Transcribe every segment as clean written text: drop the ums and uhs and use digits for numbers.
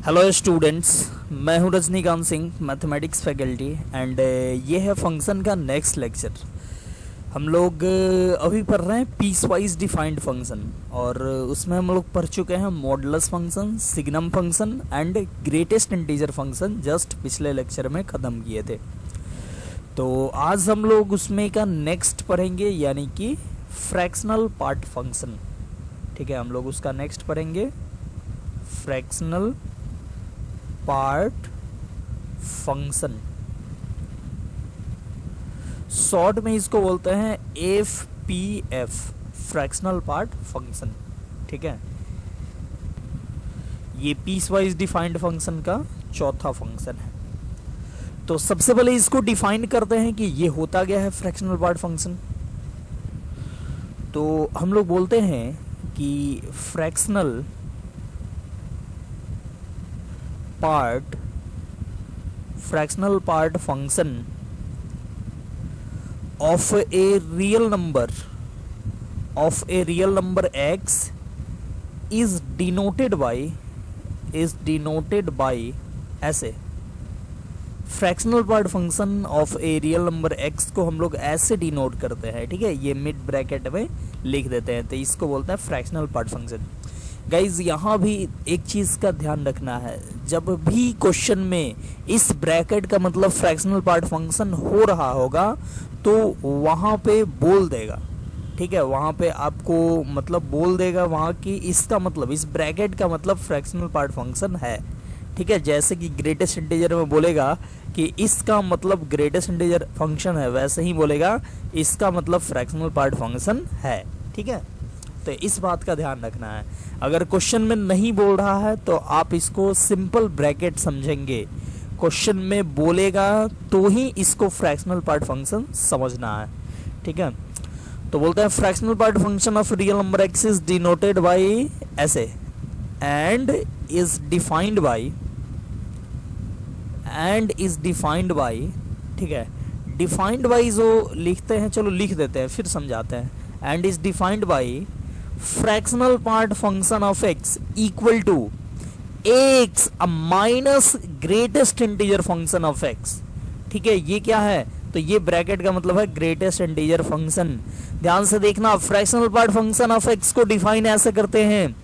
Hello students, मैं हूं Rajinikanth Singh, mathematics faculty and ये है फंक्शन का नेक्स्ट लेक्चर। हम लोग अभी पढ़ रहे हैं पीस वाइज डिफाइंड फंक्शन और उसमें हम लोग पढ़ चुके हैं modulus function, signum function and greatest integer function. Just पिछले लेक्चर में ख़त्म किए थे। तो आज हम लोग उसमें का नेक्स्ट पढ़ेंगे, यानी कि फ्रैक्शनल पार्ट फंक्शन। ठीक है, हम लोग उसका नेक्स्ट पढ़ेंगे फ्रैक्शनल पार्ट फंक्शन। शॉर्ट में इसको बोलते हैं FPF, फ्रैक्शनल पार्ट फंक्शन। ठीक है, ये पीस वाइज डिफाइंड फंक्शन का चौथा फंक्शन है। तो सबसे पहले इसको डिफाइन करते हैं कि ये होता क्या है फ्रैक्शनल पार्ट फंक्शन। तो हम लोग बोलते हैं कि fractional part function of a real number x is denoted by ऐसे। Fractional part function of a real number x को हम लोग ऐसे डिनोट करते हैं। ठीक है, ये मिड ब्रैकेट में लिख देते हैं, तो इसको बोलते हैं फ्रैक्शनल पार्ट फंक्शन। गाइज, यहाँ भी एक चीज़ का ध्यान रखना है, जब भी क्वेश्चन में इस ब्रैकेट का मतलब फ्रैक्शनल पार्ट फंक्शन हो रहा होगा तो वहाँ पे बोल देगा। ठीक है, वहाँ पे आपको मतलब बोल देगा वहाँ की इसका मतलब, इस ब्रैकेट का मतलब फ्रैक्शनल पार्ट फंक्शन है। ठीक है, जैसे कि ग्रेटेस्ट इंटीजर में बोलेगा कि इसका मतलब ग्रेटेस्ट इंटीजर फंक्शन है, वैसे ही बोलेगा इसका मतलब फ्रैक्शनल पार्ट फंक्शन है। ठीक है, तो इस बात का ध्यान रखना है। अगर क्वेश्चन में नहीं बोल रहा है तो आप इसको सिंपल ब्रैकेट समझेंगे, क्वेश्चन में बोलेगा तो ही इसको फ्रैक्शनल पार्ट फंक्शन समझना है। ठीक है, तो बोलते हैं fractional part function of real number x is denoted by ऐसे एंड इज डिफाइंड बाय। ठीक है, डिफाइंड बाय जो लिखते हैं, चलो लिख देते हैं फिर समझाते हैं। And is defined by fractional part function of x equal to x minus greatest integer function of x। ठीक है, ये क्या है, तो ये ब्रैकेट का मतलब है ग्रेटेस्ट इंटीजर फंक्शन। ध्यान से देखना, fractional part function of x को डिफाइन ऐसे करते हैं,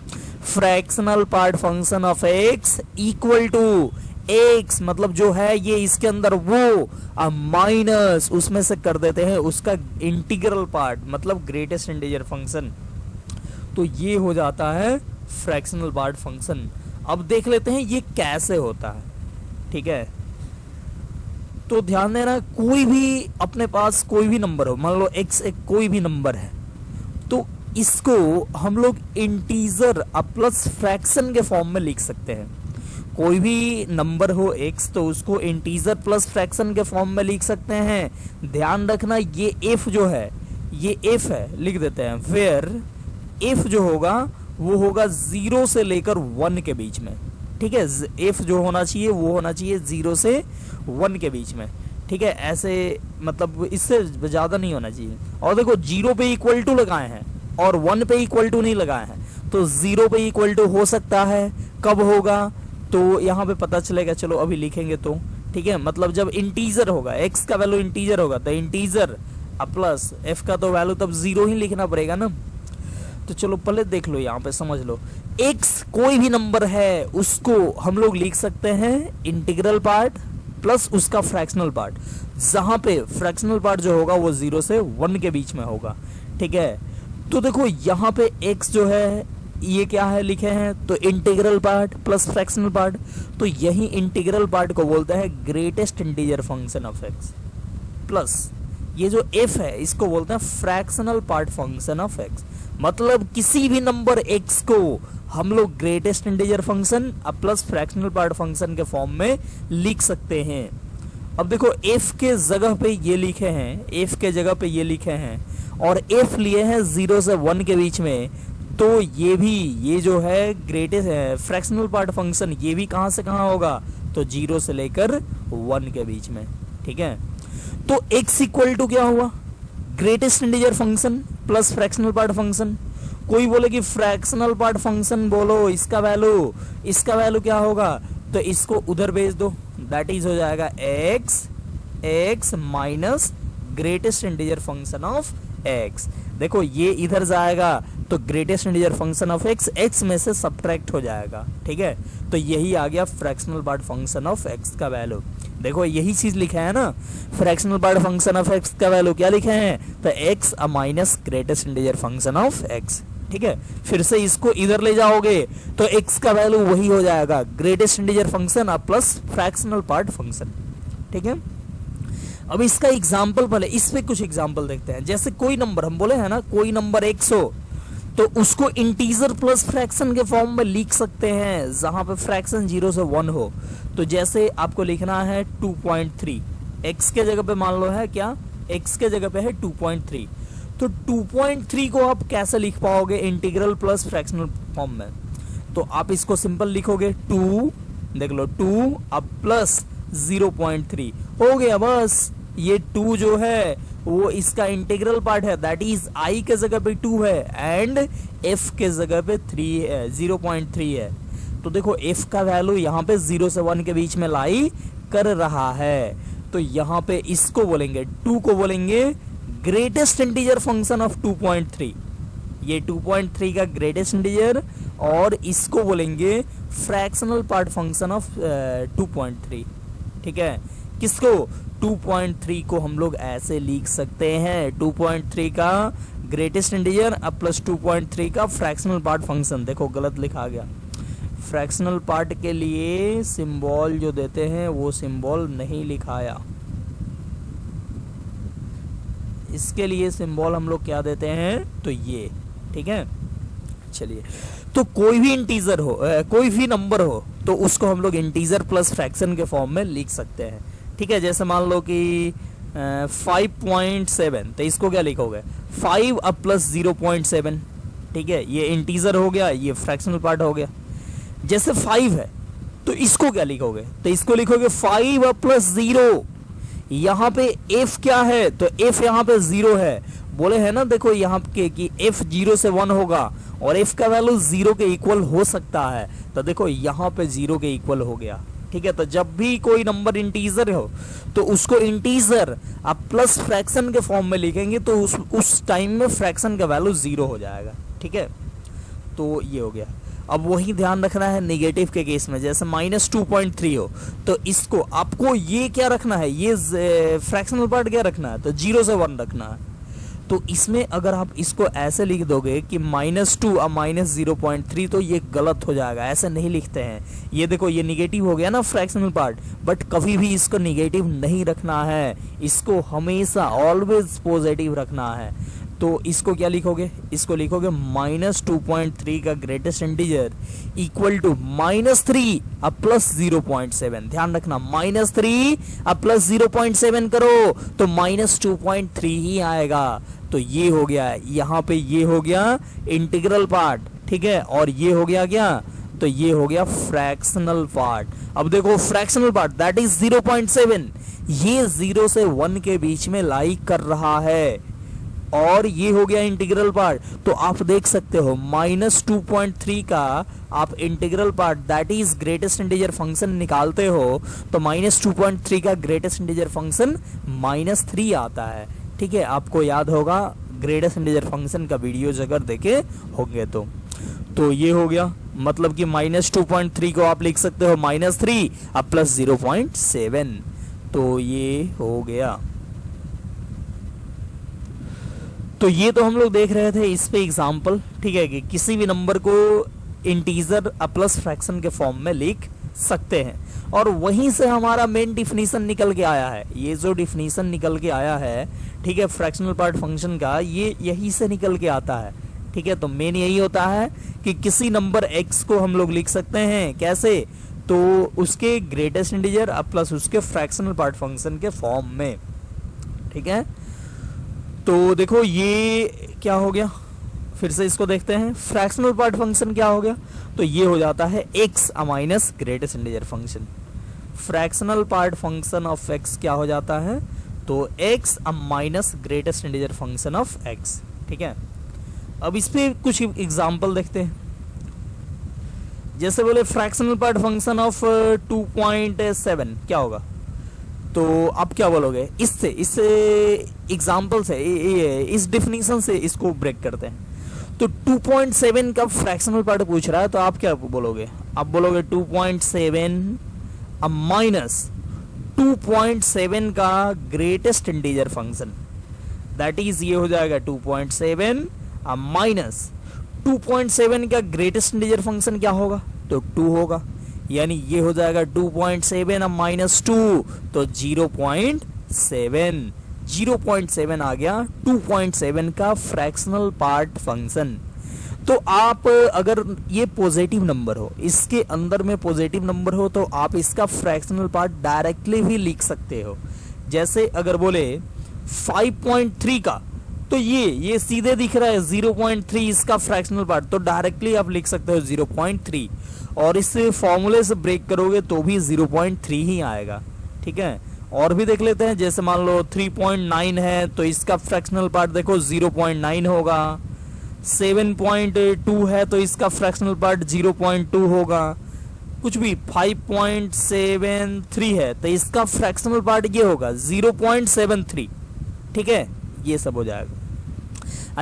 fractional part function of x equal to x मतलब जो है ये इसके अंदर वो माइनस उसमें से कर देते हैं उसका इंटीग्रल पार्ट मतलब ग्रेटेस्ट इंटीजर फंक्शन, तो ये हो जाता है फ्रैक्शनल पार्ट फंक्शन। अब देख लेते हैं ये कैसे होता है। ठीक है, तो ध्यान देना, कोई भी अपने पास कोई भी नंबर हो, मान लो x एक कोई भी नंबर है, तो इसको हम लोग इंटीजर प्लस फ्रैक्शन के फॉर्म में लिख सकते हैं। कोई भी नंबर हो x तो उसको इंटीजर प्लस फ्रैक्शन के फॉर्म में लिख सकते हैं। ध्यान रखना, ये f जो है ये f है, लिख देते हैं। वेयर f जो होगा वो होगा 0 से लेकर 1 के बीच में। ठीक है, f जो होना चाहिए वो होना चाहिए 0 से 1 के बीच में। ठीक है, ऐसे मतलब इससे ज़्यादा नहीं होना चाहिए। और देखो 0 पे इक्वल टू लगाए हैं और 1 पे इक्वल टू नहीं लगाए हैं, तो 0 पे इक्वल टू हो सकता है। कब होगा तो यहाँ पे पता चलेगा, चलो अभी लिखेंगे तो। ठीक है, मतलब जब इंटीजर होगा, x का वैल्यू इंटीजर होगा तो इंटीजर प्लस f का तो वैल्यू तब 0 ही लिखना पड़ेगा ना। तो चलो पहले देख लो, यहाँ पे समझ लो, x कोई भी नंबर है उसको हम लोग लिख सकते हैं इंटीग्रल पार्ट प्लस उसका फ्रैक्शनल पार्ट, जहां पे फ्रैक्शनल पार्ट जो होगा वो 0 से 1 के बीच में होगा। ठीक है, तो देखो यहाँ पे x जो है ये क्या है लिखे हैं, तो integral part plus fractional part, तो यही इंटीग्रल पार्ट को बोलते हैं greatest integer function of x। Plus ये जो f है इसको बोलते हैं fractional part function of x। मतलब किसी भी नंबर x को हम लोग greatest integer function plus fractional part function के फॉर्म में लिख सकते हैं। अब देखो f के जगह पे ये लिखे हैं, और f लिए हैं 0 से 1 के बीच में, तो ये जो है ग्रेटेस्ट फ्रैक्शनल पार्ट फंक्शन ये भी कहाँ से कहाँ होगा, तो 0 से लेकर 1 के बीच में। ठीक है, तो x इक्वल टू क्या हुआ, greatest integer function plus fractional part function, कोई बोले कि फ्रैक्शनल पार्ट फंक्शन बोलो, इसका वैल्यू क्या होगा, तो इसको उधर भेज दो, दैट इज हो जाएगा x minus greatest integer function of x। देखो ये इधर जाएगा तो greatest integer function of x में से सब्ट्रैक्ट हो जाएगा, ठीक है। तो यही आ गया fractional part function of x का वैल्यू। देखो यही चीज लिखा है ना, fractional part function of x का वैल्यू क्या लिखे हैं, तो x minus greatest integer function of x, ठीक है। फिर से इसको इधर ले जाओगे तो x का वैल्यू वही हो जाएगा, greatest integer function plus fractional part function, ठीक है। अब इसका एग्जाम्पल पहले, इस पे कुछ एग्जाम्पल देखते हैं। जैसे कोई नंबर, हम बोले हैं ना, कोई नंबर x हो तो उसको इंटीजर प्लस फ्रैक्शन के फॉर्म में लिख सकते हैं, जहां पे फ्रैक्शन 0 से 1 हो। तो जैसे आपको लिखना है 2.3, x के जगह पे मान लो है क्या, x के जगह पे है 2.3, तो 2.3 को आप कैसे लिख पाओगे इंटीग्रल प्लस फ्रैक्शनल फॉर्म में, तो आप इसको सिंपल लिखोगे 2, देख लो 2 अब प्लस 0.3 हो गया, बस। ये 2 जो है वो इसका इंटीग्रल पार्ट है, दैट इज i के जगह पे 2 है एंड f के जगह पे 3 है, 0.3 है। तो देखो f का वैल्यू यहाँ पे 0 से 1 के बीच में लाई कर रहा है, तो यहाँ पे इसको बोलेंगे 2 को बोलेंगे ग्रेटेस्ट इंटीजर फंक्शन ऑफ 2.3, ये 2.3 का ग्रेटेस्ट इंटीजर, और इसको बोलेंगे फ्रैक्शनल पार्ट फंक्शन ऑफ 2.3, ठीक है। किसको, 2.3 को हम लोग ऐसे लिख सकते हैं, 2.3 का ग्रेटेस्ट इंटीजर अब प्लस 2.3 का फ्रैक्शनल पार्ट फंक्शन। देखो गलत लिखा गया, फ्रैक्शनल पार्ट के लिए सिंबल जो देते हैं वो सिंबल नहीं लिखाया, इसके लिए सिंबल हम लोग क्या देते हैं, तो ये, ठीक है। चलिए, तो कोई भी इंटीजर हो, कोई भी नंबर हो तो उसको हम लोग इंटीजर प्लस फ्रैक्शन के फॉर्म में लिख सकते हैं, ठीक है। जैसे मान लो कि 5.7, तो इसको क्या लिखोगे, 5 अब प्लस 0.7, ठीक है। ये इंटीजर हो गया, ये फ्रैक्शनल पार्ट हो गया। जैसे 5 है तो इसको क्या लिखोगे, तो इसको लिखोगे 5 अब प्लस 0, यहाँ पे f क्या है, तो f यहाँ पे 0 है, बोले है ना, देखो यहाँ के कि f 0 से 1 होगा और f का वैल्यू 0 के इक्वल हो सकता है, तो देखो यहाँ पे 0 के इक्वल हो गया, ठीक है। तो जब भी कोई नंबर इंटीजर हो तो उसको इंटीजर आप प्लस फ्रैक्शन के फॉर्म में लिखेंगे तो उस टाइम में फ्रैक्शन का वैल्यू 0 हो जाएगा, ठीक है। तो ये हो गया। अब वही ध्यान रखना है नेगेटिव के केस में, जैसे -2.3 हो तो इसको आपको ये क्या रखना है, ये फ्रैक्शनल पार्ट क्या रखना है, तो 0 से 1 रखना है। तो इसमें अगर आप इसको ऐसे लिख दोगे कि -2 अब -0.3, तो ये गलत हो जाएगा, ऐसे नहीं लिखते हैं। ये देखो ये निगेटिव हो गया ना फ्रैक्शनल पार्ट, बट कभी भी इसको निगेटिव नहीं रखना है, इसको हमेशा ऑलवेज पॉजिटिव रखना है। तो इसको क्या लिखोगे, इसको लिखोगे -2.3 का ग्रेटेस्ट इंटीजर इक्वल टू -3 अब प्लस 0.7। ध्यान रखना, -3 अब प्लस 0.7 करो तो -2.3 ही आएगा। तो ये हो गया, यहाँ पे ये हो गया इंटीग्रल पार्ट, ठीक है, और ये हो गया क्या, तो ये हो गया फ्रैक्शनल पार्ट। अब देखो फ्रैक्शनल पार्ट दैट इज 0.7, ये 0 से 1 के बीच में लाई कर रहा है, और ये हो गया इंटीग्रल पार्ट। तो आप देख सकते हो -2.3 का आप integral part that is greatest integer function निकालते हो तो -2.3 का ग्रेटेस्ट इंटीजर फंक्शन -3 आता है, ठीक है। आपको याद होगा ग्रेटेस्ट इंटीजर फंक्शन का वीडियो अगर देखे होंगे तो ये हो गया, मतलब कि -2.3 को आप लिख सकते हो -3 अब प्लस 0.7, तो ये हो गया। तो ये तो हम लोग देख रहे थे इस पे एग्जाम्पल, ठीक है, कि किसी भी नंबर को इंटीजर प्लस फ्रैक्शन के फॉर्म में लिख सकते हैं, और वहीं से हमारा मेन डिफिनीशन निकल के आया है। ये जो डिफिनीशन निकल के आया है, ठीक है, फ्रैक्शनल पार्ट फंक्शन का, ये यही से निकल के आता है, ठीक है। तो मेन यही होता है कि किसी नंबर x को हम लोग लिख सकते हैं कैसे, तो उसके ग्रेटेस्ट इंटीजर प्लस उसके फ्रैक्शनल पार्ट फंक्शन के फॉर्म में, ठीक है। तो देखो ये क्या हो गया, फिर से इसको देखते हैं, फ्रैक्शनल पार्ट फंक्शन क्या हो गया, तो ये हो जाता है x minus greatest integer function. Fractional part function of x क्या हो जाता है, तो x minus greatest integer function of x, ठीक है। अब इस पे कुछ एग्जाम्पल देखते हैं। जैसे बोले फ्रैक्शनल पार्ट फंक्शन ऑफ 2.7 क्या होगा, तो आप क्या बोलोगे, इससे एग्जाम्पल से इस डेफिनेशन से इसको ब्रेक करते हैं। तो 2.7 का फ्रैक्शनल पार्ट पूछ रहा है, तो आप क्या बोलोगे, आप बोलोगे 2.7 अब माइनस 2.7 का greatest integer function, that is ये हो जाएगा 2.7 अब माइनस 2.7 का ग्रेटेस्ट इंटीजर फंक्शन क्या होगा, तो 2 होगा, यानी ये हो जाएगा 2.7 अब माइनस 2 तो 0.7, 0.7 आ गया 2.7 का फ्रैक्शनल पार्ट फंक्शन। तो आप अगर ये पॉजिटिव नंबर हो, इसके अंदर में पॉजिटिव नंबर हो, तो आप इसका फ्रैक्शनल पार्ट डायरेक्टली भी लिख सकते हो। जैसे अगर बोले 5.3 का, तो ये सीधे दिख रहा है 0.3 इसका फ्रैक्शनल पार्ट, तो डायरेक्टली आप लिख सकते हो 0.3, और इस फॉर्मूले से ब्रेक करोगे तो भी 0.3 ही आएगा। ठीक है, और भी देख लेते हैं। जैसे मान लो 3.9 है, तो इसका फ्रैक्शनल पार्ट देखो 0.9 होगा। 7.2 है, तो इसका फ्रैक्शनल पार्ट 0.2 होगा। कुछ भी 5.73 है, तो इसका फ्रैक्शनल पार्ट ये होगा 0.73। ठीक है, ये सब हो जाएगा।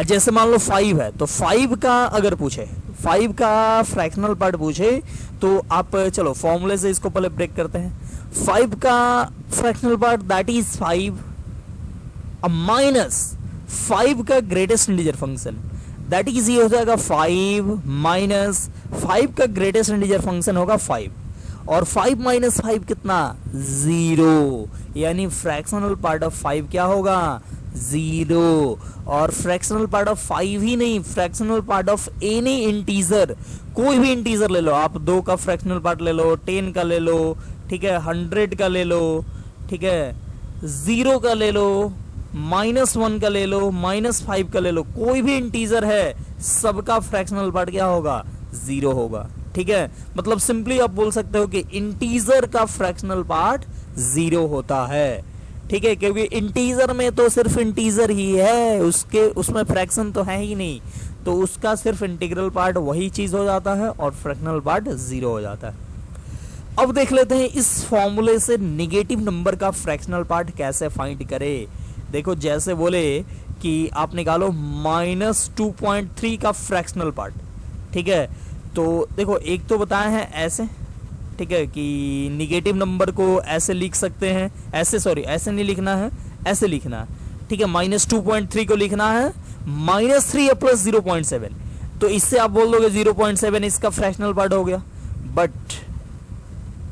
जैसे मान लो 5 है, तो 5 का अगर पूछे, 5 का फ्रैक्शनल पार्ट पूछे, तो आप चलो फॉर्मूले से इसको पहले ब्रेक करते हैं। 5 का फ्रैक्शनल पार्ट दैट इज 5 अब माइनस 5 का greatest integer function, that is ये हो जाएगा 5 माइनस 5 का ग्रेटेस्ट इंटीजर फंक्शन होगा 5, और 5 माइनस 5 कितना, 0, यानी फ्रैक्शनल पार्ट ऑफ 5 क्या होगा, 0। और फ्रैक्शनल पार्ट ऑफ 5 ही नहीं, fractional part of any integer, कोई भी इंटीजर ले लो आप, 2 का फ्रैक्शनल पार्ट ले लो, 10 का ले लो, ठीक है, 100 का ले लो, ठीक है, 0 का ले लो, -1 का ले लो, -5 का ले लो, कोई भी इंटीजर है सबका फ्रैक्शनल पार्ट क्या होगा, 0 होगा। ठीक है, मतलब सिंपली आप बोल सकते हो कि इंटीजर का फ्रैक्शनल पार्ट 0 होता है। ठीक है, क्योंकि इंटीजर में तो सिर्फ इंटीजर ही है, उसमें फ्रैक्शन तो है ही नहीं, तो उसका सिर्फ इंटीग्रल पार्ट वही चीज हो जाता है और फ्रैक्शनल पार्ट 0 हो जाता है। अब देख लेते हैं इस फॉर्मूले से नेगेटिव नंबर का फ्रैक्शनल पार्ट कैसे फाइंड करें। देखो जैसे बोले कि आप निकालो -2.3 का फ्रैक्शनल पार्ट। ठीक है, तो देखो एक तो बताया है ऐसे, ठीक है, कि निगेटिव नंबर को ऐसे लिख सकते हैं, ऐसे नहीं लिखना है, ऐसे लिखना है। ठीक है, -2.3 को लिखना है -3 प्लस 0.7, तो इससे आप बोल दोगे 0.7 इसका फ्रैक्शनल पार्ट हो गया, बट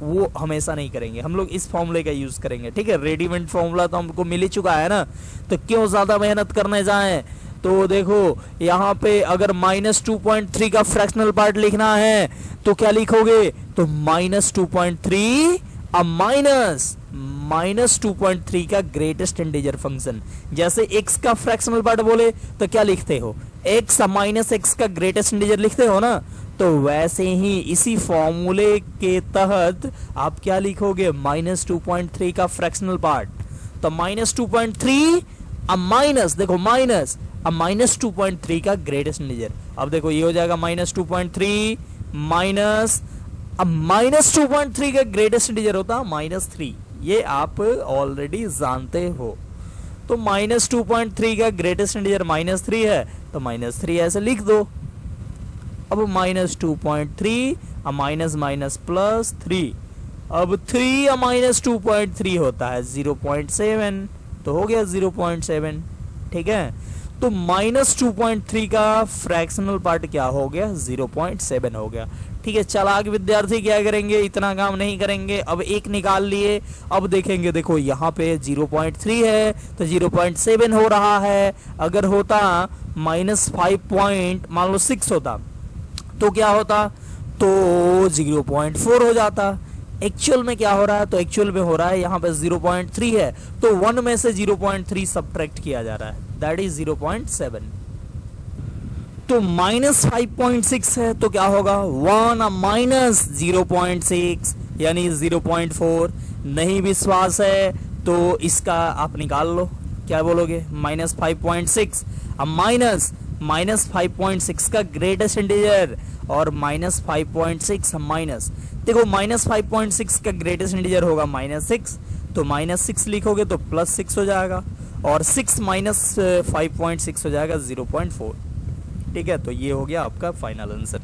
वो हमेशा नहीं करेंगे, हम लोग इस फॉर्मूले का यूज करेंगे। ठीक है, रेडीमेड फॉर्मूला तो हमको मिल ही चुका है ना, तो क्यों ज्यादा मेहनत करने जाएं। तो देखो यहाँ पे अगर -2.3 का फ्रैक्शनल पार्ट लिखना है तो क्या लिखोगे, तो -2.3 अब -2.3 का ग्रेटेस्ट इंटीजर फंक्शन। जैसे x का फ्रैक्शनल पार्ट बोले तो क्या लिखते हो, x -x का ग्रेटेस्ट इंटीजर लिखते हो ना, तो वैसे ही इसी फॉर्मूले के तहत आप क्या लिखोगे, -2.3 का फ्रैक्शनल पार्ट, तो -2.3 अब माइनस, देखो माइनस अब -2.3 का ग्रेटेस्ट इंटीजर। अब देखो ये हो जाएगा -2.3 माइनस, अब -2.3 का ग्रेटेस्ट इंटीजर होता -3, ये आप ऑलरेडी जानते हो। तो -2.3 का ग्रेटेस्ट इंटीजर -3 है, तो -3 ऐसे लिख दो। अब -2.3 अब माइनस प्लस 3, अब 3 अब -2.3 होता है 0.7, तो हो गया 0.7। ठीक है, तो -2.3 का फ्रैक्शनल पार्ट क्या हो गया, 0.7 हो गया। ठीक है, चालाक विद्यार्थी क्या करेंगे, इतना काम नहीं करेंगे। अब एक निकाल लिए, अब देखेंगे, देखो यहाँ पे 0.3 है तो 0.7 हो रहा है। अगर होता -5 मान लो 6 होता तो क्या होता, तो 0.4 हो जाता। एक्चुअल में क्या हो रहा है, तो एक्चुअल में हो रहा है यहाँ पे 0.3 है, तो 1 में से 0.3 सब्ट्रैक्ट किया जा रहा है, दैट इज 0.7। तो -5.6 है तो क्या होगा, 1 -0.6 यानी 0.4। नहीं विश्वास है तो इसका आप निकाल लो, क्या बोलोगे, -5.6 अब माइनस 5.6 का ग्रेटेस्ट इंटीजर और माइनस 5.6 माइनस, देखो माइनस 5.6 का ग्रेटेस्ट इंटीजर होगा -6, तो -6 लिखोगे तो +6 हो जाएगा और 6 माइनस 5.6 हो जाएगा 0.4। ठीक है, तो ये हो गया आपका फाइनल आंसर।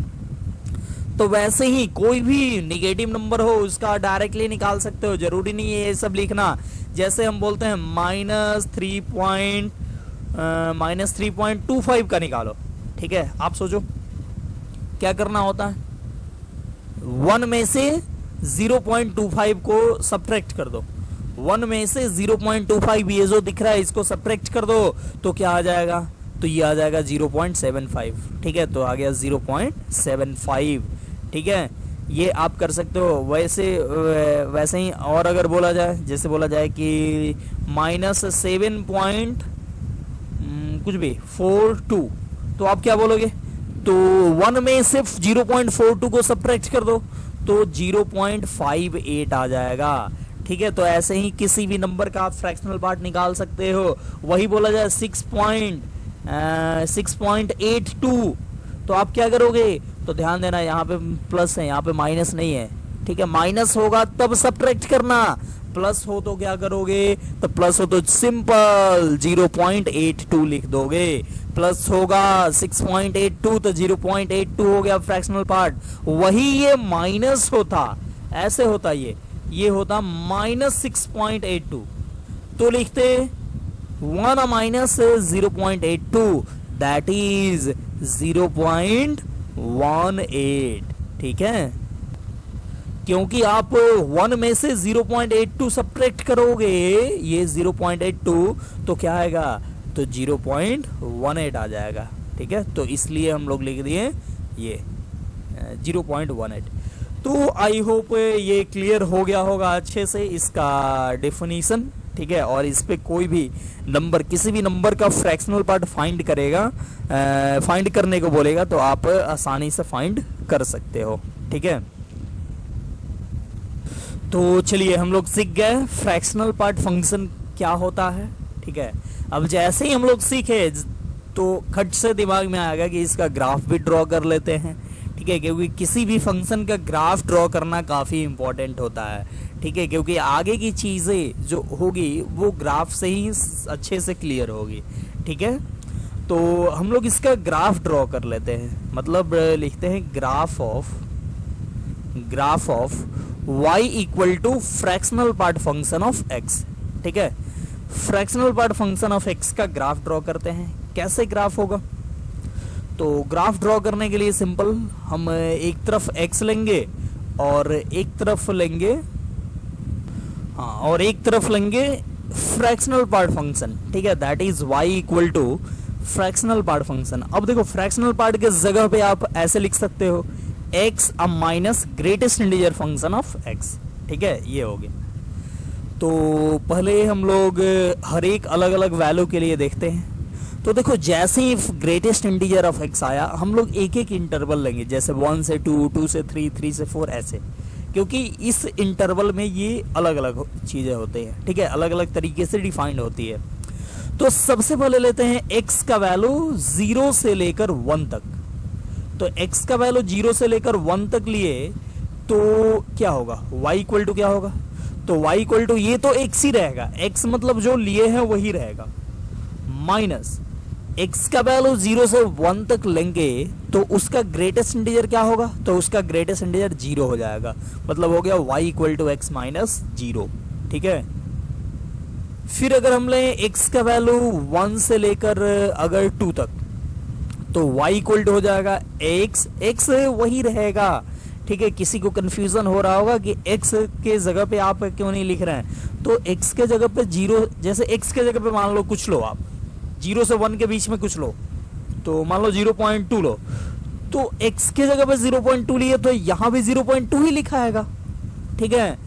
तो वैसे ही कोई भी निगेटिव नंबर हो उसका डायरेक्टली निकाल सकते हो, जरूरी नहीं है ये सब लिखना। जैसे हम बोलते हैं -3.25 का निकालो। ठीक है, आप सोचो क्या करना होता है, 1 में से 0.25 को सब्ट्रैक्ट कर दो, 1 में से 0.25 ये जो दिख रहा है इसको सब्ट्रैक्ट कर दो तो क्या आ जाएगा, तो ये आ जाएगा 0.75। ठीक है, तो आ गया 0.75। ठीक है, ये आप कर सकते हो। वैसे ही और अगर बोला जाए, जैसे बोला जाए कि -7 पॉइंट कुछ भी 42, तो आप क्या बोलोगे, तो 1 में सिर्फ 0.42 को सब्ट्रैक्ट कर दो तो 0.58 आ जाएगा। ठीक है, तो ऐसे ही किसी भी नंबर का आप फ्रैक्शनल पार्ट निकाल सकते हो। वही बोला जाए 6.82, तो आप क्या करोगे, तो ध्यान देना यहाँ पे प्लस है, यहाँ पे माइनस नहीं है। ठीक है, माइनस होगा तब सब्ट्रैक्ट करना, प्लस हो तो क्या करोगे, तो प्लस हो तो सिंपल 0.82 लिख दोगे। प्लस होगा 6.82 तो 0.82 हो गया फ्रैक्शनल पार्ट। वही ये माइनस होता, ऐसे होता, ये होता -6.82, तो लिखते 1 माइनस 0.82 दैट इज 0.18। ठीक है, क्योंकि आप 1 में से 0.82 सब्ट्रैक्ट करोगे, ये 0.82 तो क्या आएगा, तो 0.18 आ जाएगा। ठीक है, तो इसलिए हम लोग लिख दिए ये 0.18। तो आई होप ये क्लियर हो गया होगा अच्छे से इसका डेफिनेशन। ठीक है, और इस पे कोई भी नंबर, किसी भी नंबर का फ्रैक्शनल पार्ट फाइंड करने को बोलेगा तो आप आसानी से फाइंड कर सकते हो। ठीक है, तो चलिए हम लोग सीख गए फ्रैक्शनल पार्ट फंक्शन क्या होता है। ठीक है, अब जैसे ही हम लोग सीखे तो खट से दिमाग में आएगा कि इसका ग्राफ भी ड्रॉ कर लेते हैं। ठीक है, क्योंकि किसी भी फंक्शन का ग्राफ ड्रॉ करना काफ़ी इंपॉर्टेंट होता है। ठीक है, क्योंकि आगे की चीज़ें जो होगी वो ग्राफ से ही अच्छे से क्लियर होगी। ठीक है, तो हम लोग इसका ग्राफ ड्रॉ कर लेते हैं, मतलब लिखते हैं graph of y equal to fractional part function of x। ठीक है, fractional part function of x का ग्राफ ड्रॉ करते हैं। कैसे ग्राफ होगा, तो ग्राफ ड्रॉ करने के लिए सिंपल, हम एक तरफ x लेंगे और एक तरफ लेंगे फ्रैक्शनल पार्ट फंक्शन। ठीक है, that is y equal to fractional part function. अब देखो फ्रैक्शनल पार्ट के जगह पे आप ऐसे लिख सकते हो x अब minus greatest integer function of x। ठीक है, ये हो गया। तो पहले हम लोग हर एक अलग अलग वैल्यू के लिए देखते हैं। तो देखो जैसे ही ग्रेटेस्ट इंटीजर ऑफ x आया, हम लोग एक एक इंटरवल लेंगे, जैसे 1 से 2, 2 से 3, 3 से 4 ऐसे, क्योंकि इस इंटरवल में ये अलग अलग चीज़ें होती हैं। ठीक है, अलग अलग तरीके से डिफाइंड होती है। तो सबसे पहले लेते हैं x का वैल्यू 0 से लेकर 1 तक। तो x का वैल्यू 0 से लेकर 1 तक लिए तो क्या होगा, y इक्वल टू क्या होगा, तो y इक्वल टू ये तो x ही रहेगा, x मतलब जो लिए हैं वही रहेगा, माइनस x का वैल्यू 0 से 1 तक लेंगे तो उसका ग्रेटेस्ट इंटीजर क्या होगा, तो उसका ग्रेटेस्ट इंटीजर 0 हो जाएगा, मतलब हो गया y equal to x minus 0। ठीक है, फिर अगर हम लें x का वैल्यू 1 से लेकर अगर 2 तक, तो y इक्वल टू हो जाएगा x वही रहेगा। ठीक है, किसी को कंफ्यूजन हो रहा होगा कि x के जगह पे आप क्यों नहीं लिख रहे हैं, तो x के जगह पे 0, जैसे x के जगह पे मान लो कुछ लो, आप 0 से 1 के बीच में कुछ लो, तो मान लो 0.2 लो, तो x के जगह पे 0.2 लिए तो यहाँ भी 0.2 ही लिखा आएगा। ठीक है,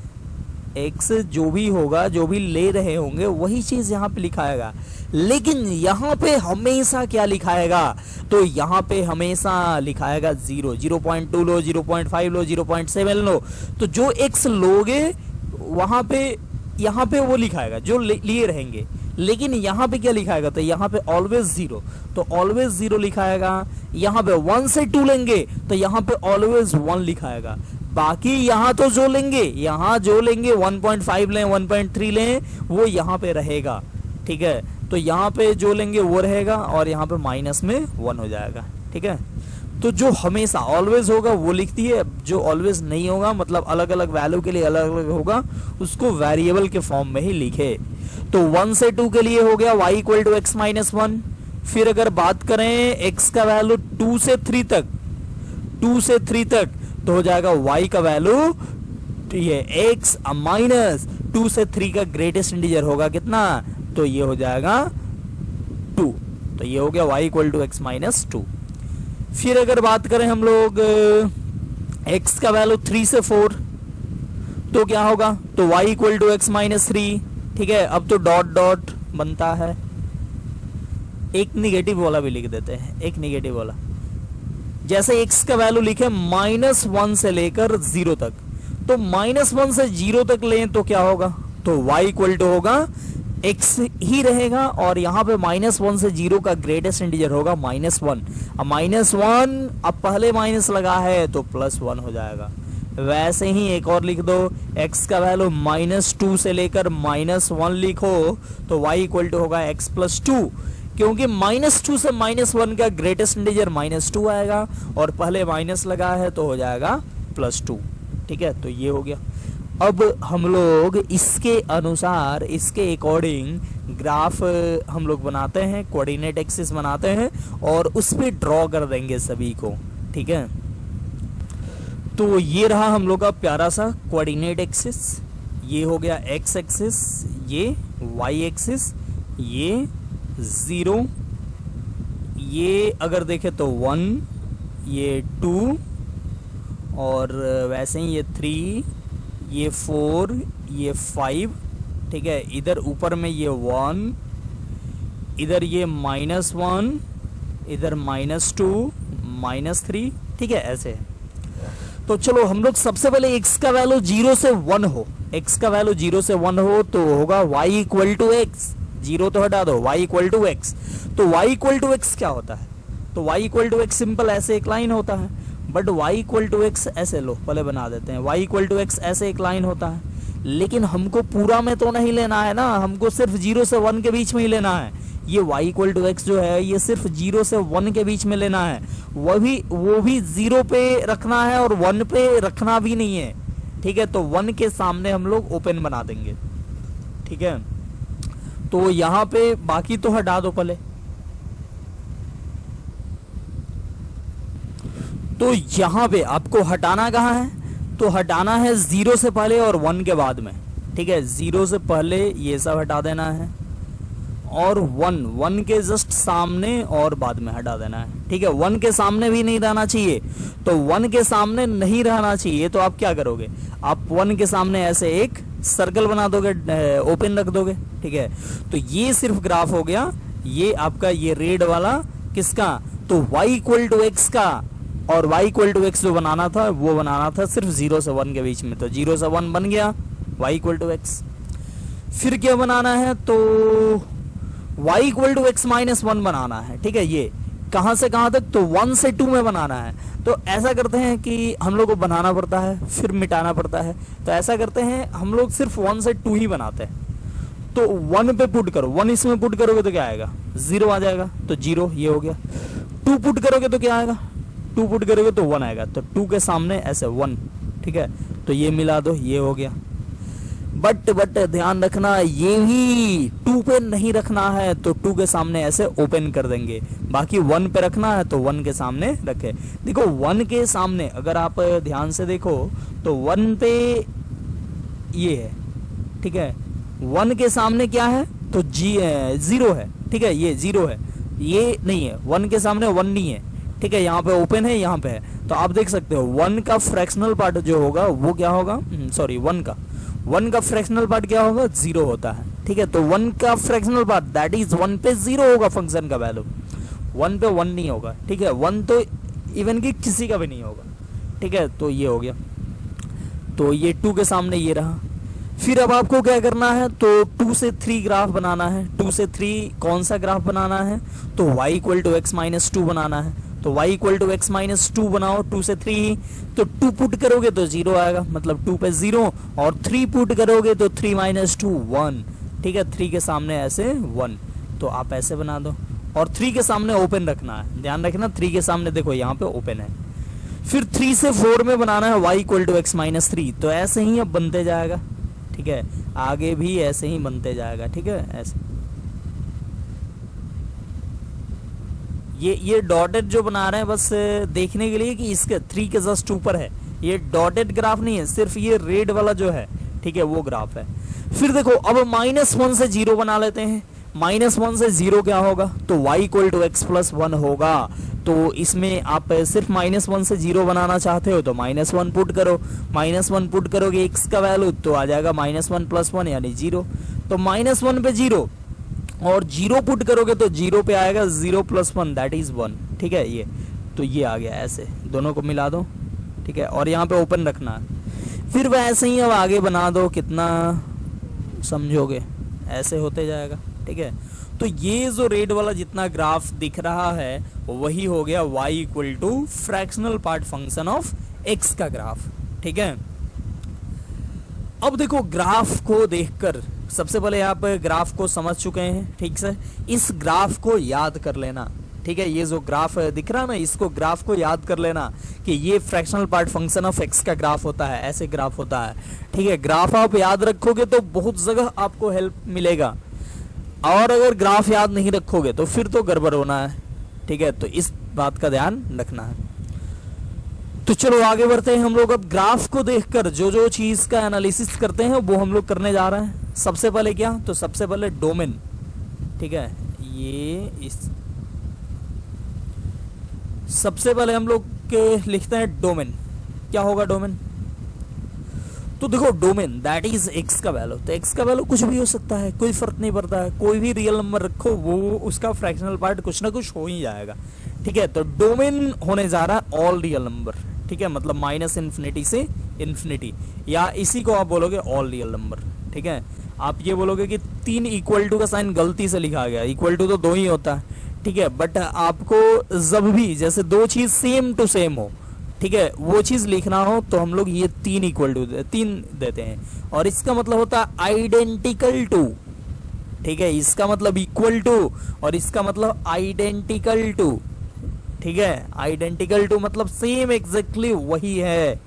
x जो भी होगा, जो भी ले रहे होंगे वही चीज यहाँ पे लिखाएगा, लेकिन यहाँ पे हमेशा क्या लिखाएगा, तो यहाँ पे हमेशा लिखाएगा 0, 0.2 लो, 0.5 लो, 0.7 लो, तो जो x लोगे वहाँ पे यहाँ पे वो लिखाएगा जो लिए रहेंगे। लेकिन यहाँ पे क्या लिखाएगा, तो यहाँ पे ऑलवेज जीरो, तो ऑलवेज जीरो लिखाएगा। यहाँ पे 1 से 2 लेंगे तो यहाँ पे ऑलवेज 1 लिखाएगा। बाकी यहाँ तो जो लेंगे, यहाँ जो लेंगे 1.5 लें 1.3 लें वो यहाँ पे रहेगा, ठीक है। तो यहाँ पे जो लेंगे वो रहेगा और यहाँ पे माइनस में 1 हो जाएगा, ठीक है। तो जो हमेशा ऑलवेज होगा वो लिखती है, जो ऑलवेज नहीं होगा मतलब अलग अलग वैल्यू के लिए अलग अलग होगा उसको वेरिएबल के फॉर्म में ही लिखे। तो 1 से 2 के लिए हो गया y equal to x minus 1। फिर अगर बात करें x का वैल्यू 2 से 3 तक, 2 से 3 तक तो हो जाएगा y का वैल्यू ये x माइनस 2 से 3 का ग्रेटेस्ट इंटीजर होगा कितना, तो ये हो जाएगा 2। तो ये हो गया y equal to x minus 2। फिर अगर बात करें हम लोग x का वैल्यू 3 से 4 तो क्या होगा, तो y equal to x minus 3, ठीक है। अब तो डॉट डॉट बनता है, एक निगेटिव वाला भी लिख देते हैं, एक निगेटिव वाला। जैसे x का वैल्यू लिखे -1 से लेकर 0 तक, तो -1 से 0 तक लें तो क्या होगा, तो y इक्वल टू होगा x ही रहेगा और यहाँ पे -1 से 0 का ग्रेटेस्ट इंटीजर होगा -1। अब -1 अब पहले माइनस लगा है तो +1 हो जाएगा। वैसे ही एक और लिख दो, x का वैल्यू -2 से लेकर -1 लिखो तो y इक्वल टू होगा x प्लस 2, क्योंकि -2 से -1 का ग्रेटेस्ट इंटीजर -2 आएगा और पहले माइनस लगा है तो हो जाएगा +2, ठीक है। तो ये हो गया। अब हम लोग इसके अनुसार, इसके अकॉर्डिंग ग्राफ हम लोग बनाते हैं, कोऑर्डिनेट एक्सिस बनाते हैं और उस पर ड्रॉ कर देंगे सभी को, ठीक है। तो ये रहा हम लोग का प्यारा सा कोऑर्डिनेट एक्सिस। ये हो गया एक्स एक्सिस, ये वाई एक्सिस, ये 0, ये अगर देखें तो 1, ये 2 और वैसे ही ये 3, ये 4, ये 5, ठीक है। इधर ऊपर में ये 1, इधर ये -1, इधर -2, -3, ठीक है, ऐसे है। तो चलो हम लोग सबसे पहले x का वैल्यू 0 से 1 हो, x का वैल्यू 0 से 1 हो तो होगा y इक्वल टू एक्स, 0 तो हटा दो, y इक्वल टू एक्स। तो y इक्वल टू एक्स क्या होता है, तो y equal to x simple ऐसे एक लाइन होता है, but y equal to x ऐसे लो, पहले बना देते हैं, y इक्वल टू एक्स ऐसे एक लाइन होता है। लेकिन हमको पूरा में तो नहीं लेना है ना, हमको सिर्फ 0 से 1 के बीच में ही लेना है। ये y इक्वल टू एक्स जो है ये सिर्फ 0 से 1 के बीच में लेना है, वो भी 0 पे रखना है और 1 पे रखना भी नहीं है, ठीक है। तो 1 के सामने हम लोग ओपन बना देंगे, ठीक है। तो यहाँ पे बाकी तो हटा दो पहले, तो यहाँ पे आपको हटाना कहाँ है, तो हटाना है 0 से पहले और 1 के बाद में, ठीक है। 0 से पहले ये सब हटा देना है और 1 के जस्ट सामने और बाद में हटा देना है, ठीक है। 1 के सामने भी नहीं रहना चाहिए, तो 1 के सामने नहीं रहना चाहिए तो आप क्या करोगे, आप 1 के सामने ऐसे एक सर्कल बना दोगे, ओपन रख दोगे, ठीक है। तो ये सिर्फ ग्राफ हो गया, ये आपका ये रेड वाला किसका, तो y इक्वल टू एक्स का, और y इक्वल टू एक्स जो बनाना था वो बनाना था सिर्फ 0 से 1 के बीच में, तो 0 से 1 बन गया y इक्वल टू एक्स। फिर क्या बनाना है, तो y equal to x minus 1 बनाना है, ठीक है। ये कहां से कहां तक, तो 1 से 2 में बनाना है। तो ऐसा करते हैं कि हम लोग को बनाना पड़ता है फिर मिटाना पड़ता है, तो ऐसा करते हैं हम लोग सिर्फ 1 से 2 ही बनाते हैं। तो 1 पे पुट करो, 1 इसमें पुट करोगे तो क्या आएगा, 0 आ जाएगा, तो 0 ये हो गया। 2 पुट करोगे तो क्या आएगा, 2 पुट करोगे तो 1 आएगा, तो 2 के सामने ऐसे 1, ठीक है। तो ये मिला दो, ये हो गया। बट ध्यान रखना ये भी 2 पे नहीं रखना है, तो 2 के सामने ऐसे ओपन कर देंगे, बाकी 1 पे रखना है तो 1 के सामने रखे। देखो 1 के सामने अगर आप ध्यान से देखो तो 1 पे ये है, ठीक है। 1 के सामने क्या है, तो 0 है, ठीक है, ये 0 है, ये नहीं है, 1 के सामने 1 नहीं है, ठीक है। यहाँ पे ओपन है, यहाँ पे है, तो आप देख सकते हो 1 का फ्रैक्शनल पार्ट जो होगा वो क्या होगा, सॉरी 1 का फ्रैक्शनल पार्ट क्या होगा, 0 होता है, ठीक है। तो 1 का फ्रैक्शनल पार्ट दैट इज 1 पे 0 होगा फंक्शन का वैल्यू, 1 पे 1 नहीं होगा, ठीक है। 1 तो इवन की किसी का भी नहीं होगा, ठीक है। तो ये हो गया, तो ये 2 के सामने ये रहा। फिर अब आपको क्या करना है, तो 2 से 3 ग्राफ बनाना है। 2 से 3 कौन सा ग्राफ बनाना है, तो y equal to x minus 2 बनाना है। तो y equal to x minus 2 बनाओ 2 से 3, तो 2 पुट करोगे तो 0 आएगा, मतलब 2 पे 0, और 3 पुट करोगे तो 3 माइनस 2 1, ठीक है। 3 के सामने ऐसे 1, तो आप ऐसे बना दो, और 3 के सामने ओपन रखना है, ध्यान रखना 3 के सामने देखो यहाँ पे ओपन है। फिर 3 से 4 में बनाना है y equal to x minus 3, तो ऐसे ही अब बनते जाएगा, ठीक है। आगे भी ऐसे ही बनते जाएगा, ठीक है। ऐसे ये डॉटेड जो बना रहे हैं बस देखने के लिए कि इसके 3 के जस्ट ऊपर है, ये डॉटेड ग्राफ नहीं है, सिर्फ ये रेड वाला जो है, ठीक है, वो ग्राफ है। फिर देखो अब -1 से 0 बना लेते हैं। -1 से 0 क्या होगा, तो y equal to x plus 1 होगा। तो इसमें आप सिर्फ -1 से 0 बनाना चाहते हो तो -1 पुट करो, -1 पुट करोगे x का वैल्यू तो आ जाएगा -1 प्लस 1 यानी 0। तो -1 पे 0 और 0 पुट करोगे तो 0 पे आएगा 0 प्लस 1 दैट इज 1, ठीक है। ये तो ये आ गया, ऐसे दोनों को मिला दो, ठीक है, और यहाँ पे ओपन रखना है। फिर वैसे ही अब आगे बना दो, कितना समझोगे, ऐसे होते जाएगा, ठीक है। तो ये जो रेड वाला जितना ग्राफ दिख रहा है वही हो गया y equal to fractional part function of x का ग्राफ, ठीक है। अब देखो ग्राफ को देखकर सबसे पहले आप ग्राफ को समझ चुके हैं, ठीक से। इस ग्राफ को याद कर लेना, ठीक है। ये जो ग्राफ दिख रहा है ना, इसको ग्राफ को याद कर लेना कि ये fractional part function of x का ग्राफ होता है, ऐसे ग्राफ होता है, ठीक है। ग्राफ आप याद रखोगे तो बहुत जगह आपको हेल्प मिलेगा, और अगर ग्राफ याद नहीं रखोगे तो फिर तो गड़बड़ होना है, ठीक है। तो इस बात का ध्यान रखना है। तो चलो आगे बढ़ते हैं हम लोग। अब ग्राफ को देखकर जो जो चीज का एनालिसिस करते हैं वो हम लोग करने जा रहे हैं। सबसे पहले क्या, तो सबसे पहले डोमेन, ठीक है। ये इस सबसे पहले हम लोग लिखते हैं डोमेन। क्या होगा डोमेन, तो देखो डोमेन दैट इज एक्स का वैल्यू। तो एक्स का वैल्यू कुछ भी हो सकता है, कोई फर्क नहीं पड़ता है, कोई भी रियल नंबर रखो वो उसका फ्रैक्शनल पार्ट कुछ ना कुछ हो ही जाएगा, ठीक है। तो डोमेन होने जा रहा है ऑल रियल नंबर, ठीक है, मतलब -∞ से इन्फिनिटी, या इसी को आप बोलोगे ऑल रियल नंबर, ठीक है। आप ये बोलोगे कि 3 इक्वल टू का साइन गलती से लिखा गया, इक्वल टू तो 2 ही होता है, ठीक है। बट आपको जब भी जैसे 2 चीज सेम टू सेम हो, ठीक है, वो चीज लिखना हो तो हम लोग ये 3 इक्वल टू 3 देते हैं, और इसका मतलब होता है आइडेंटिकल टू, ठीक है। इसका मतलब इक्वल टू और इसका मतलब आइडेंटिकल टू, ठीक है। आइडेंटिकल टू मतलब सेम एग्जैक्टली वही है,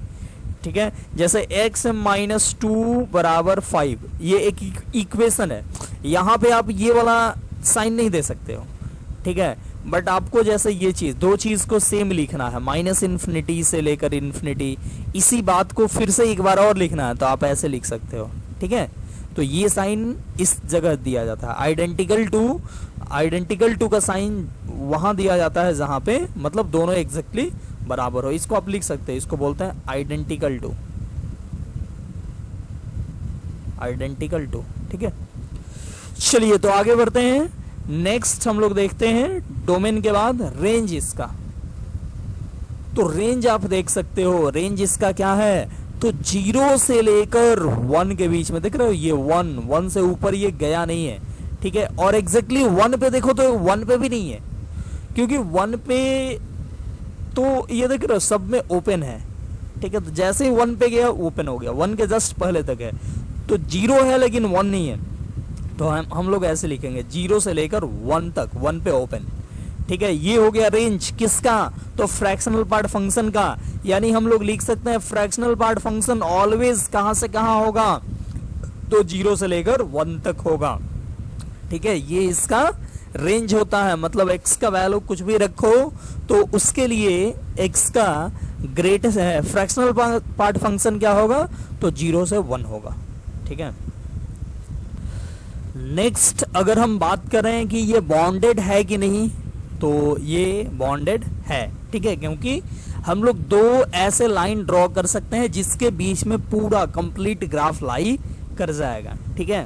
ठीक है। जैसे x माइनस 2 बराबर 5, ये एक इक्वेशन है, यहाँ पे आप ये वाला साइन नहीं दे सकते हो, ठीक है। बट आपको जैसे ये चीज 2 चीज को सेम लिखना है, -∞ से लेकर इन्फिनिटी, इसी बात को फिर से एक बार और लिखना है तो आप ऐसे लिख सकते हो, ठीक है। तो ये साइन इस जगह दिया जाता है, आइडेंटिकल टू का साइन वहां दिया जाता है जहां पे मतलब दोनों एग्जैक्टली बराबर हो। इसको आप लिख सकते हैं, इसको बोलते हैं आइडेंटिकल टू, ठीक है। चलिए तो आगे बढ़ते हैं। नेक्स्ट हम लोग देखते हैं डोमेन के बाद रेंज इसका। तो रेंज आप देख सकते हो, रेंज इसका क्या है, तो 0 से लेकर 1 के बीच में, देख रहे हो ये 1 से ऊपर ये गया नहीं है, ठीक है। और एग्जैक्टली 1 पे देखो तो 1 पे भी नहीं है, क्योंकि 1 पे तो ये देख रहे हो सब में ओपन है, ठीक है। तो जैसे ही 1 पे गया ओपन हो गया, 1 के जस्ट पहले तक है, तो 0 है लेकिन 1 नहीं है, तो हम लोग ऐसे लिखेंगे 0 से लेकर 1 तक, 1 पे ओपन, ठीक है। ये हो गया रेंज किसका, तो फ्रैक्शनल पार्ट फंक्शन का। यानी हम लोग लिख सकते हैं फ्रैक्शनल पार्ट फंक्शन ऑलवेज कहां से कहां होगा, तो 0 से लेकर 1 तक होगा, ठीक है। ये इसका रेंज होता है, मतलब x का वैल्यू कुछ भी रखो तो उसके लिए x का ग्रेटेस्ट है, फ्रैक्शनल पार्ट फंक्शन क्या होगा, तो 0 से 1 होगा, ठीक है। नेक्स्ट अगर हम बात करें कि ये बॉन्डेड है कि नहीं, तो ये बॉन्डेड है, ठीक है, क्योंकि हम लोग 2 ऐसे लाइन ड्रॉ कर सकते हैं जिसके बीच में पूरा कंप्लीट ग्राफ लाई कर जाएगा, ठीक है।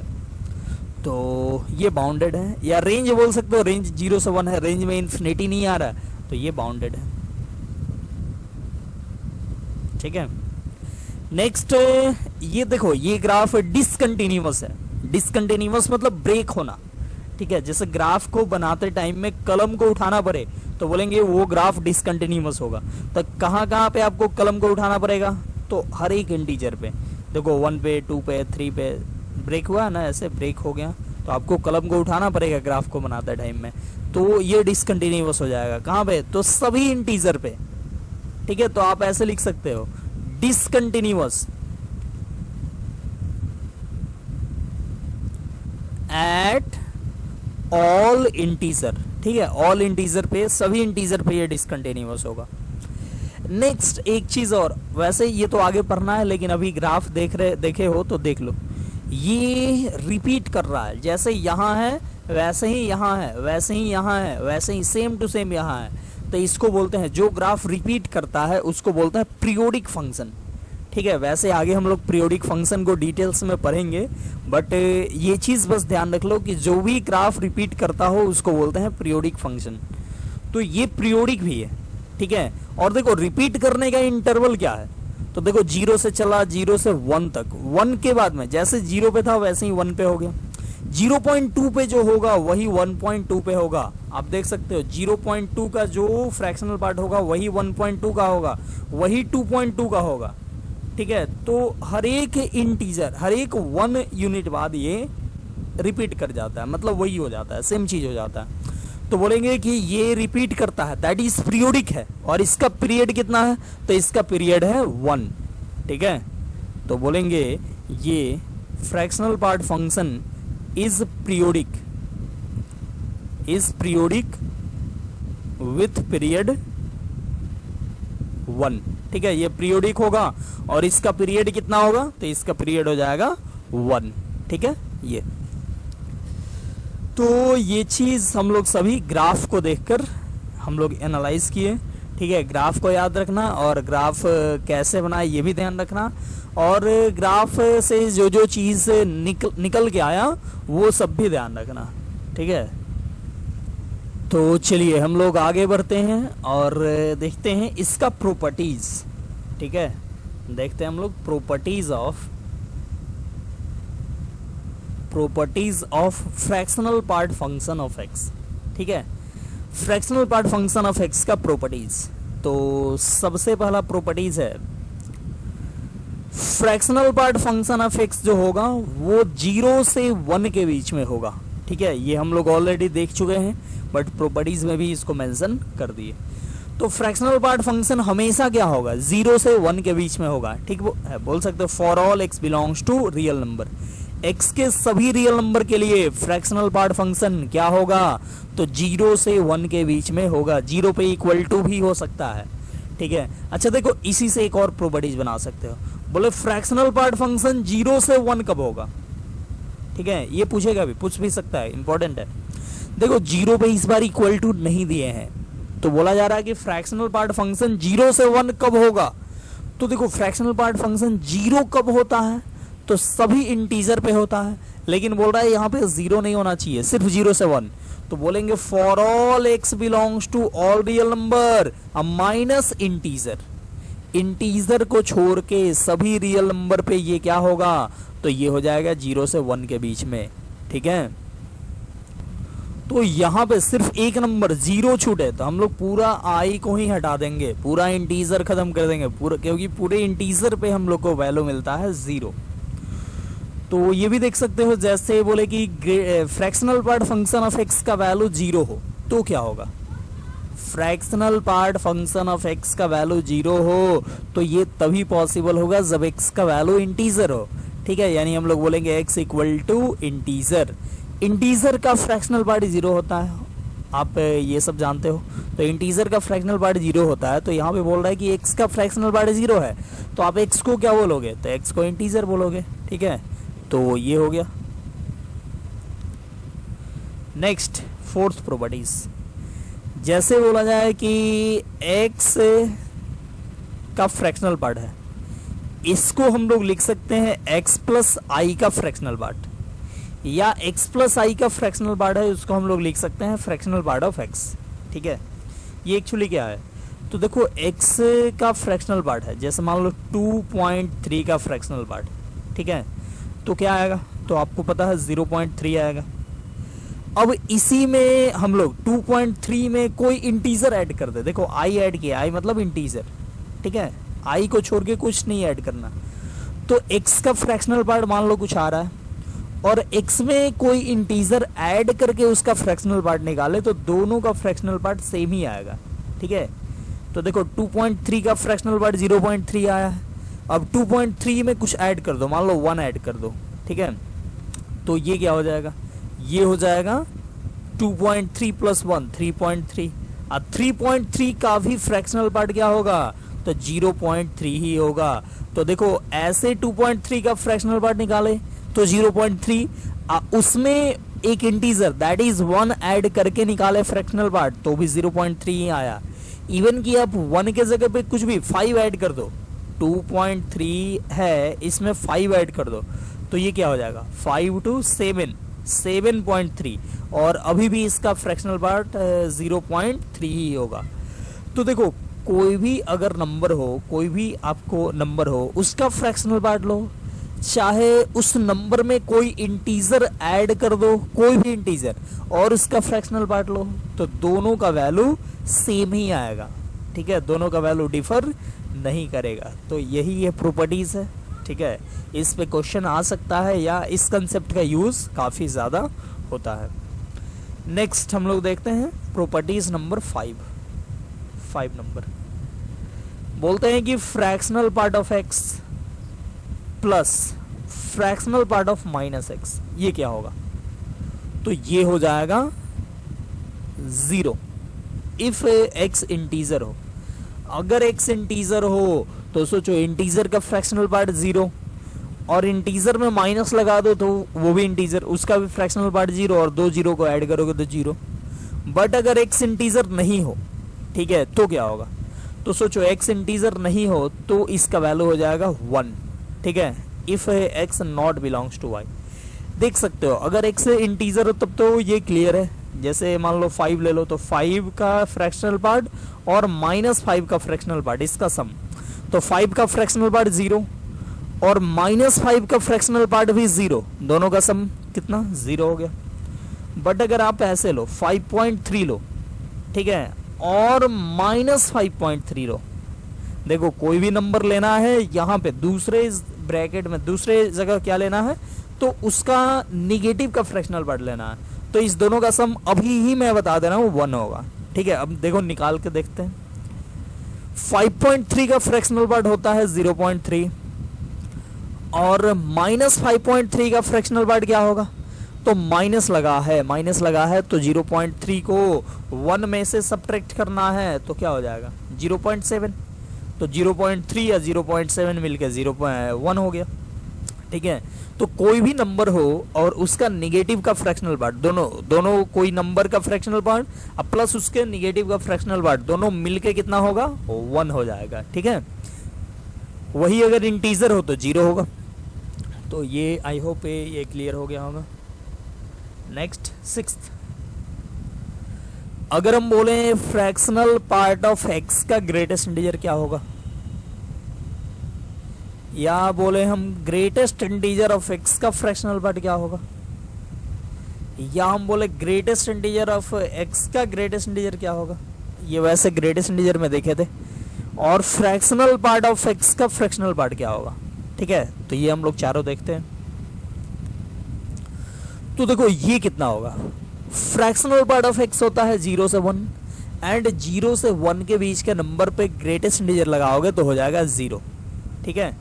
तो ये बाउंडेड है, या रेंज बोल सकते हो, रेंज 0 से 1 है, रेंज में इन्फिनिटी नहीं आ रहा, तो ये बाउंडेड है, ठीक है। नेक्स्ट ये देखो, ये ग्राफ डिसकंटिन्यूअस है। डिसकंटिन्यूअस मतलब ब्रेक होना, ठीक है। जैसे ग्राफ को बनाते टाइम में कलम को उठाना पड़े तो बोलेंगे वो ग्राफ डिसकंटिन्यूअस होगा। तो कहाँ कहाँ पे आपको कलम को उठाना पड़ेगा, तो हर एक इंटीजर पे। देखो 1 पे, 2 पे, 3 पे ब्रेक हुआ ना, ऐसे ब्रेक हो गया तो आपको कलम को उठाना पड़ेगा ग्राफ को बनाते टाइम में, तो ये डिसकंटिन्यूअस हो जाएगा। कहाँ पे, तो सभी इंटीजर पे, ठीक है। तो आप ऐसे लिख सकते हो डिसकंटिन्यूअस एट ऑल इंटीजर, ठीक है। ऑल इंटीजर पे, सभी इंटीजर पे ये डिसकंटिन्यूअस होगा। नेक्स्ट एक चीज और, वैसे ये तो आगे पढ़ना है लेकिन अभी ग्राफ देखे हो तो देख लो, ये रिपीट कर रहा है। जैसे यहाँ है वैसे ही यहाँ है, वैसे ही यहाँ है, वैसे ही सेम टू सेम यहाँ है। तो इसको बोलते हैं, जो ग्राफ रिपीट करता है उसको बोलते हैं पीरियोडिक फंक्शन, ठीक है। वैसे आगे हम लोग पीरियोडिक फंक्शन को डिटेल्स में पढ़ेंगे, बट ये चीज बस ध्यान रख लो कि जो भी ग्राफ रिपीट करता हो उसको बोलते हैं पीरियोडिक फंक्शन। तो ये पीरियोडिक भी है, ठीक है। और देखो रिपीट करने का इंटरवल क्या है, तो देखो 0 से चला 0 से 1 तक, 1 के बाद में जैसे 0 पे था वैसे ही 1 पे हो गया, 0.2 पे जो होगा वही 1.2 पे होगा। आप देख सकते हो 0.2 का जो फ्रैक्शनल पार्ट होगा वही 1.2 का होगा, वही 2.2 का होगा, ठीक है। तो हर एक इंटीजर, हर एक 1 यूनिट बाद ये रिपीट कर जाता है, मतलब वही हो जाता है, सेम चीज हो जाता है। तो बोलेंगे कि ये रिपीट करता है, दैट इज पीरियोडिक है। और इसका पीरियड कितना है, तो इसका पीरियड है 1, ठीक है। तो बोलेंगे ये fractional part function is periodic with period 1, ठीक है। ये पीरियोडिक होगा और इसका पीरियड कितना होगा, तो इसका पीरियड हो जाएगा 1, ठीक है। ये तो ये चीज हम लोग सभी ग्राफ को देखकर हम लोग एनालाइज किए, ठीक है। ग्राफ को याद रखना और ग्राफ कैसे बनाए ये भी ध्यान रखना, और ग्राफ से जो जो चीज निकल के आया वो सब भी ध्यान रखना, ठीक है। तो चलिए हम लोग आगे बढ़ते हैं और देखते हैं इसका प्रॉपर्टीज, ठीक है। देखते हैं हम लोग properties of fractional part function of x, ठीक है। Fractional part function of x का प्रॉपर्टीज, तो सबसे पहला प्रॉपर्टीज है fractional part function of x जो होगा वो 0 से 1 के बीच में होगा, ठीक है। ये हम लोग ऑलरेडी देख चुके हैं बट प्रॉपर्टीज में भी इसको मेंशन कर दिए। तो फ्रैक्शनल पार्ट फंक्शन हमेशा क्या होगा, 0 से 1 के बीच में होगा, ठीक बोल सकते हो। For all x belongs to real number, x के सभी रियल नंबर के लिए फ्रैक्शनल पार्ट फंक्शन क्या होगा, तो 0 से 1 के बीच में होगा। 0 पे इक्वल टू भी हो सकता है, ठीक है। अच्छा देखो इसी से एक और प्रॉपर्टीज बना सकते हो, बोले फ्रैक्शनल पार्ट फंक्शन 0 से 1 कब होगा, ठीक है। ये पूछेगा भी, पूछ भी सकता है, इंपॉर्टेंट है। देखो 0 पे इस बार इक्वल टू नहीं दिए हैं, तो बोला जा रहा है कि फ्रैक्शनल पार्ट फंक्शन 0 से 1 कब होगा। तो देखो फ्रैक्शनल पार्ट फंक्शन 0 कब होता है, तो सभी इंटीजर पे होता है, लेकिन बोल रहा है यहाँ पे 0 नहीं होना चाहिए, सिर्फ 0 से 1। तो बोलेंगे for all x belongs to all real number minus integer, integer को छोड़ के सभी रियल नंबर पे ये क्या होगा, तो ये हो जाएगा 0 से 1 के बीच में, ठीक है। तो यहाँ पे सिर्फ एक नंबर 0 छूटे तो हम लोग पूरा आई को ही हटा देंगे, पूरा इंटीजर खत्म कर देंगे पूरा, क्योंकि पूरे इंटीजर पे हम लोग को वैल्यू मिलता है 0। तो ये भी देख सकते हो, जैसे बोले कि fractional part function of x का वैल्यू 0 हो तो क्या होगा, fractional part function of x का वैल्यू 0 हो तो ये तभी पॉसिबल होगा जब एक्स का वैल्यू इंटीजर हो, ठीक है। यानी हम लोग बोलेंगे x equal to integer, integer का फ्रैक्शनल पार्ट 0 होता है, आप ये सब जानते हो। तो इंटीजर का फ्रैक्शनल पार्ट 0 होता है, तो यहाँ पे बोल रहा है कि एक्स का फ्रैक्शनल पार्ट 0 है, तो आप एक्स को क्या बोलोगे, तो एक्स को इंटीजर बोलोगे, ठीक है। तो ये हो गया। नेक्स्ट फोर्थ प्रॉपर्टीज, जैसे बोला जाए कि एक्स का फ्रैक्शनल पार्ट है, इसको हम लोग लिख सकते हैं एक्स प्लस आई का फ्रैक्शनल पार्ट, या एक्स प्लस आई का फ्रैक्शनल पार्ट है उसको हम लोग लिख सकते हैं फ्रैक्शनल पार्ट ऑफ एक्स, ठीक है। ये एक्चुअली क्या है, तो देखो x का फ्रैक्शनल पार्ट है, जैसे मान लो 2.3 का फ्रैक्शनल पार्ट, ठीक है, तो क्या आएगा, तो आपको पता है 0.3 आएगा। अब इसी में हम लोग 2.3 में कोई इंटीजर ऐड कर दे, देखो i ऐड किया, i मतलब इंटीजर, ठीक है, i को छोड़ के कुछ नहीं ऐड करना। तो x का फ्रैक्शनल पार्ट मान लो कुछ आ रहा है, और x में कोई इंटीजर ऐड करके उसका फ्रैक्शनल पार्ट निकाले, तो दोनों का फ्रैक्शनल पार्ट सेम ही आएगा, ठीक है। तो देखो 2.3 का फ्रैक्शनल पार्ट 0.3 आया है, अब 2.3 में कुछ ऐड कर दो, मान लो 1 ऐड कर दो, ठीक है, तो ये क्या हो जाएगा, ये हो जाएगा 2.3 प्लस 1 3.3। अब 3.3 का भी फ्रैक्शनल पार्ट क्या होगा, तो 0.3 ही होगा। तो देखो ऐसे 2.3 का फ्रैक्शनल पार्ट निकाले तो 0.3, उसमें एक इंटीजर दैट इज 1 ऐड करके निकाले फ्रैक्शनल पार्ट, तो भी 0.3 ही आया। इवन कि आप 1 के जगह पे कुछ भी 5 ऐड कर दो, 2.3 है इसमें 5 ऐड कर दो, तो ये क्या हो जाएगा 5 to 7 7.3, और अभी भी इसका फ्रैक्शनल पार्ट 0.3 ही होगा। तो देखो कोई भी अगर नंबर हो, कोई भी आपको नंबर हो, उसका फ्रैक्शनल पार्ट लो, चाहे उस नंबर में कोई इंटीजर ऐड कर दो, कोई भी इंटीजर, और उसका फ्रैक्शनल पार्ट लो, तो दोनों का वैल्यू सेम ही आएगा, ठीक है, दोनों का वैल्यू डिफर नहीं करेगा। तो यही ये प्रॉपर्टीज है, ठीक है, इस पे क्वेश्चन आ सकता है या इस कंसेप्ट का यूज काफी ज्यादा होता है। नेक्स्ट हम लोग देखते हैं प्रॉपर्टीज नंबर 5 नंबर, बोलते हैं कि fractional part of x plus fractional part of minus x, ये क्या होगा, तो ये हो जाएगा 0 इफ एक्स इंटीजर हो। अगर एक्स इंटीजर हो तो सोचो इंटीजर का फ्रैक्शनल पार्ट 0, और इंटीजर में माइनस लगा दो तो वो भी इंटीजर, उसका भी फ्रैक्शनल पार्ट 0, और 2 0 को ऐड करोगे तो 0। बट अगर एक्स इंटीजर नहीं हो, ठीक है, तो क्या होगा, तो सोचो एक्स इंटीजर नहीं हो तो इसका वैल्यू हो जाएगा 1, ठीक है, if x not belongs to Y. देख सकते हो अगर एक्स इंटीजर हो तब तो ये क्लियर है, जैसे मान लो 5 ले लो, तो 5 का फ्रैक्शनल पार्ट और -5 का फ्रैक्शनल पार्ट, इसका सम, तो 5 का फ्रैक्शनल पार्ट 0 और -5 का फ्रैक्शनल पार्ट भी 0, दोनों का सम कितना 0 हो गया। बट अगर आप ऐसे लो 5.3 लो, ठीक है, और -5.3 लो, देखो कोई भी नंबर लेना है यहाँ पे दूसरे ब्रैकेट में दूसरे जगह क्या लेना है, तो उसका निगेटिव का फ्रैक्शनल पार्ट लेना है, तो इस दोनों का सम अभी ही मैं बता दे रहा हूँ 1 होगा, ठीक है। अब देखो निकाल के देखते हैं, 5.3 का फ्रैक्शनल पार्ट होता है 0.3, और -5.3 का फ्रैक्शनल पार्ट क्या होगा, तो माइनस लगा है तो 0.3 को 1 में से सब्ट्रैक्ट करना है, तो क्या हो जाएगा 0.7, तो 0.3 या 0.7 मिलकर 0.1 हो गया, ठीक है। तो कोई भी नंबर हो और उसका निगेटिव का फ्रैक्शनल पार्ट, दोनों कोई नंबर का फ्रैक्शनल पार्ट अब प्लस उसके निगेटिव का फ्रैक्शनल पार्ट, दोनों मिलके कितना होगा 1 हो जाएगा, ठीक है। वही अगर इंटीजर हो तो 0 होगा। तो ये आई होप ये क्लियर हो गया होगा। नेक्स्ट 6th, अगर हम बोले फ्रैक्शनल पार्ट ऑफ एक्स का ग्रेटेस्ट इंटीजर क्या होगा, या बोले हम ग्रेटेस्ट इंटीजर ऑफ एक्स का फ्रैक्शनल पार्ट क्या होगा, या हम बोले ग्रेटेस्ट इंटीजर ऑफ एक्स का ग्रेटेस्ट इंटीजर क्या होगा। ये वैसे ग्रेटेस्ट इंटीजर में देखे थे, और फ्रैक्शनल पार्ट ऑफ एक्स का फ्रैक्शनल पार्ट क्या होगा, ठीक है। तो ये हम लोग चारों देखते हैं। तो देखो ये कितना होगा, फ्रैक्शनल पार्ट ऑफ एक्स होता है 0 से 1, एंड 0 से 1 के बीच के नंबर पे ग्रेटेस्ट इंटीजर लगाओगे तो हो जाएगा 0, ठीक है।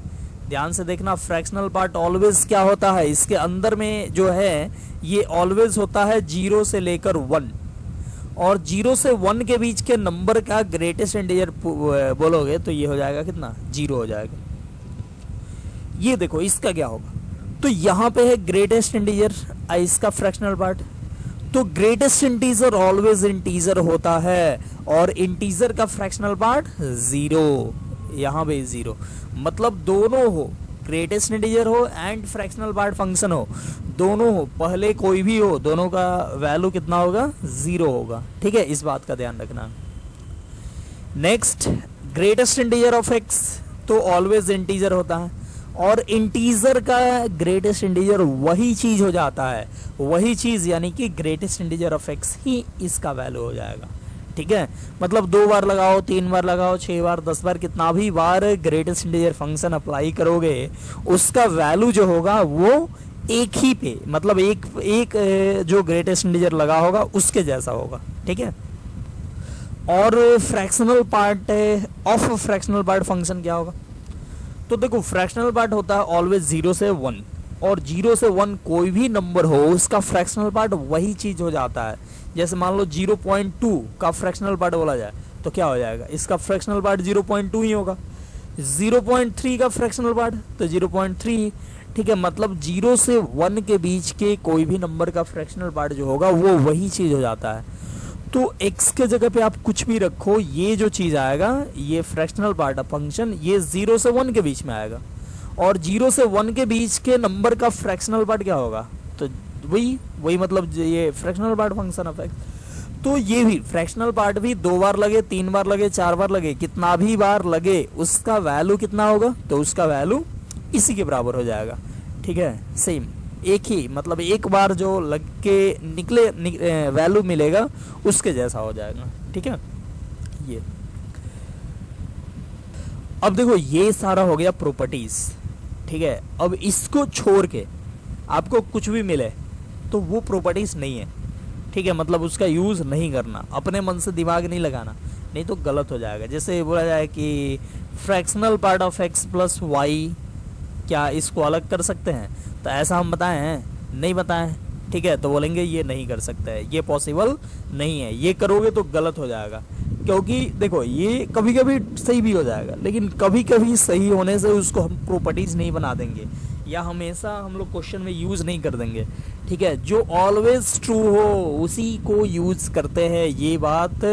ध्यान से देखना, फ्रैक्शनल पार्ट ऑलवेज क्या होता है, इसके अंदर में जो है ये ऑलवेज होता है 0 से लेकर 1, और 0 से 1 के बीच के नंबर का ग्रेटेस्ट इंटीजर बोलोगे तो ये हो जाएगा कितना 0 हो जाएगा। ये देखो इसका क्या होगा, तो यहाँ पे है ग्रेटेस्ट इंटीजर, इसका फ्रैक्शनल पार्ट, तो ग्रेटेस्ट इंटीजर ऑलवेज इंटीजर होता है, और इंटीजर का फ्रैक्शनल पार्ट 0, यहाँ पे 0, मतलब दोनों हो, ग्रेटेस्ट इंटीजर हो एंड फ्रैक्शनल पार्ट फंक्शन हो, दोनों हो, पहले कोई भी हो, दोनों का वैल्यू कितना होगा 0 होगा, ठीक है। इस बात का ध्यान रखना। Next greatest integer of x, तो ऑलवेज इंटीजर होता है, और इंटीजर का ग्रेटेस्ट इंटीजर वही चीज हो जाता है, वही चीज यानी कि ग्रेटेस्ट इंटीजर ऑफ एक्स ही इसका वैल्यू हो जाएगा। ठीक है, मतलब 2 बार लगाओ, 3 बार लगाओ, 6 बार, 10 बार, कितना भी बार ग्रेटेस्ट इंटीजर फंक्शन अप्लाई करोगे उसका वैल्यू जो होगा वो एक ही पे, मतलब एक जो ग्रेटेस्ट इंटीजर लगा होगा उसके जैसा होगा। ठीक है, और fractional part of fractional part function क्या होगा? तो देखो फ्रैक्शनल पार्ट होता है ऑलवेज 0 से 1, और 0 से 1 कोई भी नंबर हो उसका फ्रैक्शनल पार्ट वही चीज हो जाता है। जैसे मान लो 0.2 का फ्रैक्शनल पार्ट बोला जाए तो क्या हो जाएगा, इसका फ्रैक्शनल पार्ट 0.2 ही होगा। 0.3 का फ्रैक्शनल पार्ट तो 0.3। ठीक है, मतलब 0 से 1 के बीच के कोई भी नंबर का फ्रैक्शनल पार्ट जो होगा वो वही चीज हो जाता है। तो x के जगह पे आप कुछ भी रखो, ये जो चीज आएगा ये फ्रैक्शनल पार्ट ऑफ फंक्शन ये 0 से 1 के बीच में आएगा, और 0 से 1 के बीच के नंबर का फ्रैक्शनल पार्ट क्या होगा, तो वही मतलब ये fractional part function of x. तो ये भी फ्रैक्शनल पार्ट भी 2 बार लगे, 3 बार लगे, 4 बार लगे, कितना भी बार लगे उसका वैल्यू कितना होगा, तो उसका वैल्यू इसी के बराबर हो जाएगा। ठीक है, सेम एक ही, मतलब एक बार जो लग के निकले वैल्यू मिलेगा उसके जैसा हो जाएगा। ठीक है, ये अब देखो ये सारा हो गया प्रॉपर्टीज। ठीक है, अब इसको छोड़ के आपको कुछ भी मिले तो वो प्रॉपर्टीज नहीं है। ठीक है, मतलब उसका यूज नहीं करना, अपने मन से दिमाग नहीं लगाना, नहीं तो गलत हो जाएगा। जैसे बोला जाए कि fractional part of x plus Y, क्या इसको अलग कर सकते हैं, तो ऐसा हम बताए हैं, नहीं बताए। ठीक है, तो बोलेंगे ये नहीं कर सकते हैं, ये पॉसिबल नहीं है, ये करोगे तो गलत हो जाएगा। क्योंकि देखो ये कभी कभी सही भी हो जाएगा, लेकिन कभी कभी सही होने से उसको हम प्रॉपर्टीज नहीं बना देंगे, या हमेशा हम लोग क्वेश्चन में यूज नहीं कर देंगे। ठीक है, जो ऑलवेज ट्रू हो उसी को यूज करते हैं, ये बात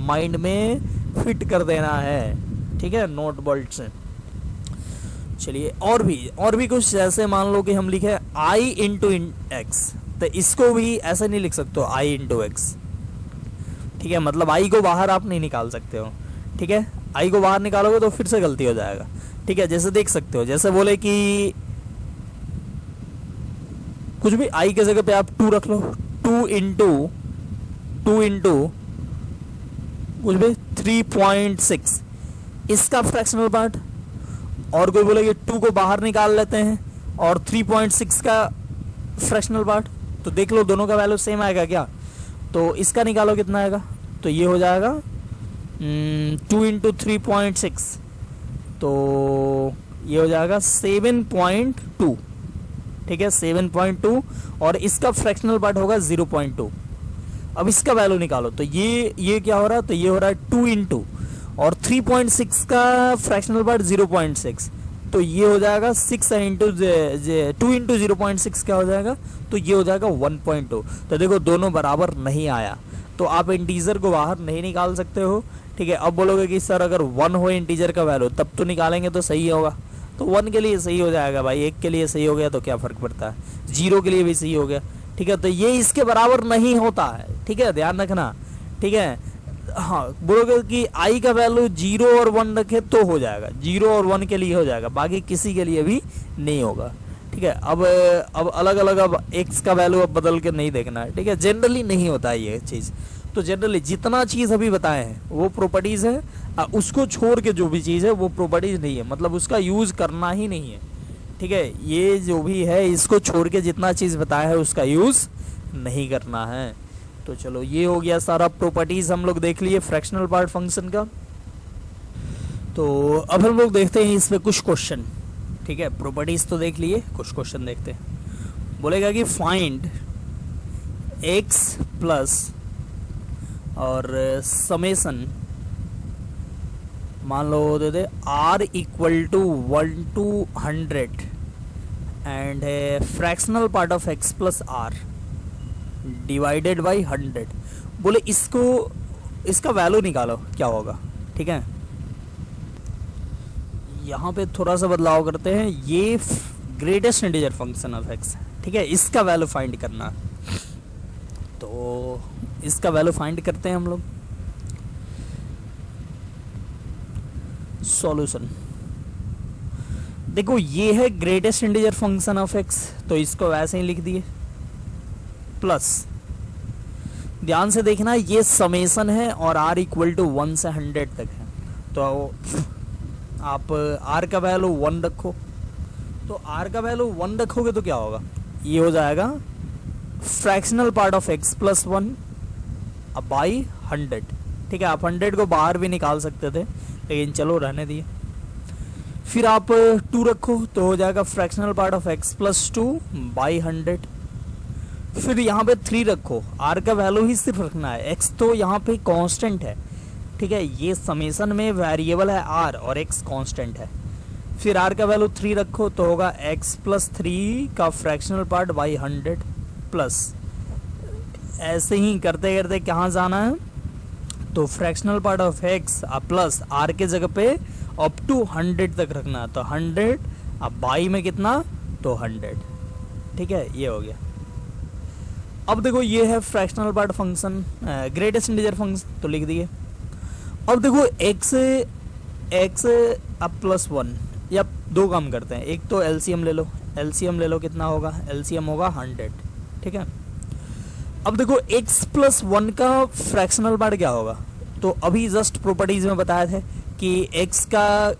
माइंड में फिट कर देना है। ठीक है, नोट बोल्ट से। चलिए और भी कुछ, जैसे मान लो कि हम लिखे आई इंटू एक्स, तो इसको भी ऐसे नहीं लिख सकते हो आई इंटू एक्स। ठीक है, मतलब आई को बाहर आप नहीं निकाल सकते हो। ठीक है, आई को बाहर निकालोगे तो फिर से गलती हो जाएगा। ठीक है, जैसे देख सकते हो, जैसे बोले कि कुछ भी आई के जगह पे आप 2 रख लो, 2 इंटू कुछ भी 3.6 इसका फ्रैक्शनल पार्ट, और कोई बोले कि 2 को बाहर निकाल लेते हैं और 3.6 का फ्रैक्शनल पार्ट, तो देख लो दोनों का वैल्यू सेम आएगा क्या, तो इसका निकालो कितना आएगा, तो ये हो जाएगा 2 इंटू 3.6, तो ये हो जाएगा 7.2। ठीक है, 7.2, और इसका फ्रैक्शनल पार्ट होगा 0.2। अब इसका वैल्यू निकालो, तो ये क्या हो रहा है, तो ये हो रहा है 2 इंटू, और 3.6 का फ्रैक्शनल पार्ट 0.6, तो ये हो जाएगा 6 इंटू 2 इंटू 0.6 क्या हो जाएगा, तो ये हो जाएगा 1.2। तो देखो दोनों बराबर नहीं आया, तो आप इंटीजर को बाहर नहीं निकाल सकते हो। ठीक है, अब बोलोगे कि सर अगर 1 हो इंटीजर का वैल्यू तब तो निकालेंगे तो सही होगा, तो 1 के लिए सही हो जाएगा भाई, 1 के लिए सही हो गया तो क्या फर्क पड़ता है, 0 के लिए भी सही हो गया। ठीक है, तो ये इसके बराबर नहीं होता है। ठीक है, ध्यान रखना। ठीक है, हाँ बोलोगे कि आई का वैल्यू 0 और 1 रखे तो हो जाएगा, 0 और 1 के लिए हो जाएगा, बाकी किसी के लिए भी नहीं होगा। ठीक है, अब अलग अलग अब एक्स का वैल्यू अब बदल के नहीं देखना है। ठीक है, जनरली नहीं होता है ये चीज़, तो जनरली जितना चीज़ अभी बताए हैं वो प्रॉपर्टीज़ है, उसको छोड़ के जो भी चीज़ है वो प्रॉपर्टीज़ नहीं है, मतलब उसका यूज़ करना ही नहीं है। ठीक है, ये जो भी है इसको छोड़ के जितना चीज़ बताया है उसका यूज़ नहीं करना है। तो चलो ये हो गया सारा प्रॉपर्टीज हम लोग देख लिए फ्रैक्शनल पार्ट फंक्शन का। तो अब हम लोग देखते हैं इसमें कुछ क्वेश्चन। ठीक है, प्रॉपर्टीज तो देख लिए, कुछ क्वेश्चन देखते हैं। बोलेगा कि फाइंड x प्लस और समेसन, मान लो दे दे r equal to 1 to 100 and fractional part of x plus r divided by 100। बोले इसका वैल्यू निकालो क्या होगा। ठीक है, यहाँ पे थोड़ा सा बदलाव करते हैं, ये greatest integer function of x. ठीक है, इसका वैल्यू फाइंड करना, तो इसका वैल्यू फाइंड करते हैं हम लोग। सॉल्यूशन। देखो ये है greatest integer function of x, तो इसको वैसे ही लिख दिए, प्लस ध्यान से देखना ये समेसन है और r इक्वल टू 1 से 100 तक है, तो आप r का वैल्यू 1 रखो, तो r का वैल्यू 1 रखोगे तो क्या होगा, ये हो जाएगा fractional part of x plus 1 by 100। ठीक है, आप 100 को बाहर भी निकाल सकते थे, लेकिन चलो रहने दिए। फिर आप 2 रखो तो हो जाएगा fractional part of x plus 2 by 100। फिर यहाँ पे 3 रखो, r का वैल्यू ही सिर्फ रखना है, x तो यहाँ पे कांस्टेंट है। ठीक है, ये समेसन में वेरिएबल है r और x कांस्टेंट है। फिर r का वैल्यू 3 रखो तो होगा x प्लस 3 का फ्रैक्शनल पार्ट बाई 100 प्लस, ऐसे ही करते करते कहाँ जाना है, तो fractional part of x plus r के जगह पे अप टू 100 तक रखना है, तो 100 अब बाई में कितना, तो 100। ठीक है, ये हो गया। अब देखो ये है fractional part function, greatest integer function, तो लिख दिए। अब देखो x अब प्लस 1, या 2 काम करते हैं, एक तो एलसीएम ले लो, एलसीएम ले लो, कितना होगा, एलसीएम होगा 100। ठीक है, अब देखो x प्लस 1 का फ्रैक्शनल पार्ट क्या होगा, तो अभी जस्ट प्रॉपर्टीज में बताया था कि x का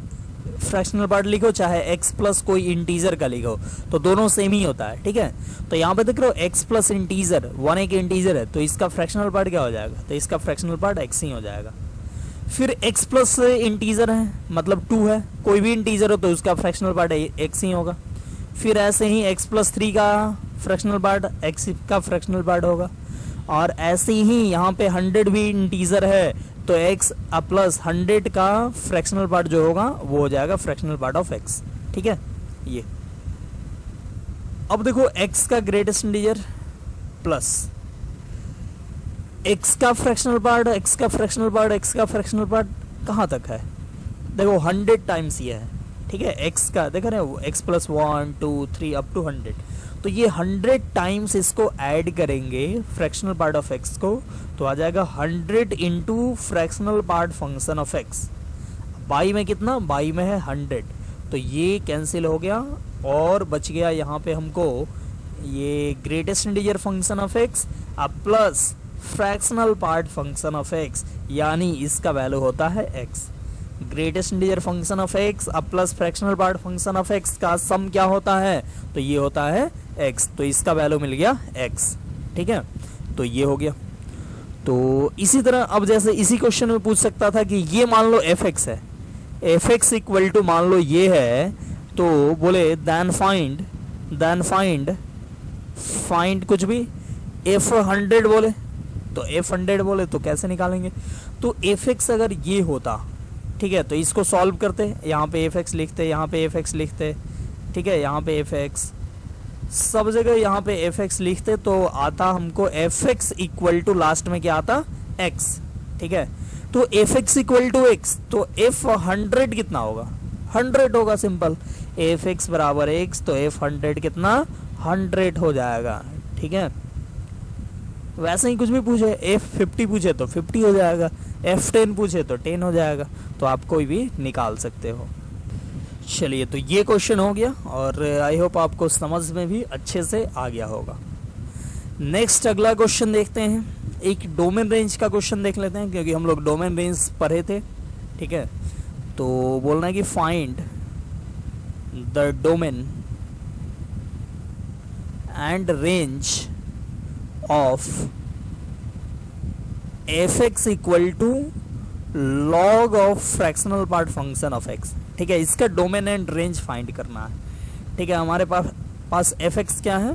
फ्रैक्शनल पार्ट लिखो चाहे x प्लस कोई इंटीजर का लिखो, तो दोनों सेम ही होता है। ठीक है, तो यहाँ पे देख रहे हो x प्लस इंटीजर, 1 एक इंटीजर है, तो इसका फ्रैक्शनल पार्ट क्या हो जाएगा, तो इसका फ्रैक्शनल पार्ट x ही हो जाएगा। फिर x प्लस इंटीजर है मतलब 2 है, कोई भी इंटीजर हो तो उसका फ्रैक्शनल पार्ट x ही होगा। फिर ऐसे ही x प्लस 3 का फ्रैक्शनल पार्ट x का फ्रैक्शनल पार्ट होगा, और ऐसे ही यहाँ पे 100 भी इंटीजर है तो x प्लस 100 का फ्रैक्शनल पार्ट जो होगा वो हो जाएगा फ्रैक्शनल पार्ट ऑफ x। ठीक है, ये अब देखो x का ग्रेटेस्ट इंटीजर प्लस x का फ्रैक्शनल पार्ट, x का फ्रैक्शनल पार्ट, x का फ्रैक्शनल पार्ट कहाँ तक है, देखो 100 टाइम्स ये है। ठीक है, x का देख रहे हो x प्लस 1 2 3 अप टू 100, तो ये 100 टाइम्स इसको ऐड करेंगे फ्रैक्शनल पार्ट ऑफ x को, तो आ जाएगा 100 into fractional part function of x। By में कितना, बाई में है 100, तो ये कैंसिल हो गया और बच गया यहाँ पे हमको ये greatest integer function of x plus fractional part function of x, यानी इसका वैल्यू होता है x। Greatest integer function of x plus fractional part function of x का सम क्या होता है, तो ये होता है x, तो इसका वैल्यू मिल गया x। ठीक है, तो ये हो गया। तो इसी तरह अब जैसे इसी क्वेश्चन में पूछ सकता था कि ये मान लो fx है, fx इक्वल टू मान लो ये है, तो बोले देन फाइंड कुछ भी f100 बोले, तो f100 बोले तो कैसे निकालेंगे, तो fx अगर ये होता, ठीक है, तो इसको सॉल्व करते, यहाँ पे fx लिखते, यहाँ पे fx लिखते, ठीक है, यहाँ पे fx सब जगह यहाँ पे fx लिखते, तो आता हमको fx इक्वल टू लास्ट में क्या आता, x। ठीक है, तो fx इक्वल टू x, तो f100 कितना होगा, 100 होगा, सिंपल, fx बराबर x, तो f100 कितना 100 हो जाएगा। ठीक है, वैसे ही कुछ भी पूछे, f50 पूछे तो 50 हो जाएगा, f10 पूछे तो 10 हो जाएगा, तो आप कोई भी निकाल सकते हो। चलिए, तो ये क्वेश्चन हो गया और आई होप आपको समझ में भी अच्छे से आ गया होगा। नेक्स्ट अगला क्वेश्चन देखते हैं, एक डोमेन रेंज का क्वेश्चन देख लेते हैं, क्योंकि हम लोग डोमेन रेंज पढ़े थे। ठीक है, तो बोलना है कि find the domain and range of fx equal to log of fractional part function of x। ठीक है, इसका डोमेन एंड रेंज फाइंड करना है। ठीक है, हमारे पास fx क्या है,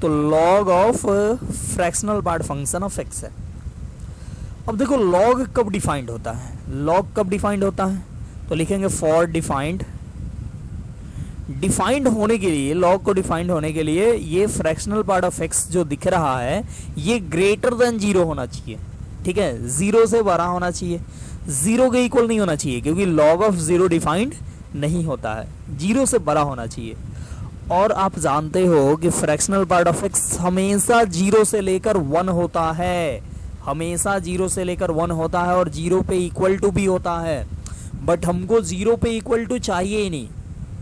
तो log of fractional part function of x है। अब देखो log कब डिफाइंड होता है, log कब डिफाइंड होता है, तो लिखेंगे फॉर डिफाइंड होने के लिए, log को डिफाइंड होने के लिए ये फ्रैक्शनल पार्ट ऑफ x जो दिख रहा है ये ग्रेटर देन 0 होना चाहिए। ठीक है, 0 से बड़ा होना चाहिए, 0 के इक्वल नहीं होना चाहिए, क्योंकि log ऑफ 0 डिफाइंड नहीं होता है, 0 से बड़ा होना चाहिए। और आप जानते हो कि फ्रैक्शनल पार्ट ऑफ x हमेशा 0 से लेकर 1 होता है, हमेशा 0 से लेकर 1 होता है और 0 पे इक्वल टू भी होता है। बट हमको 0 पे इक्वल टू चाहिए ही नहीं,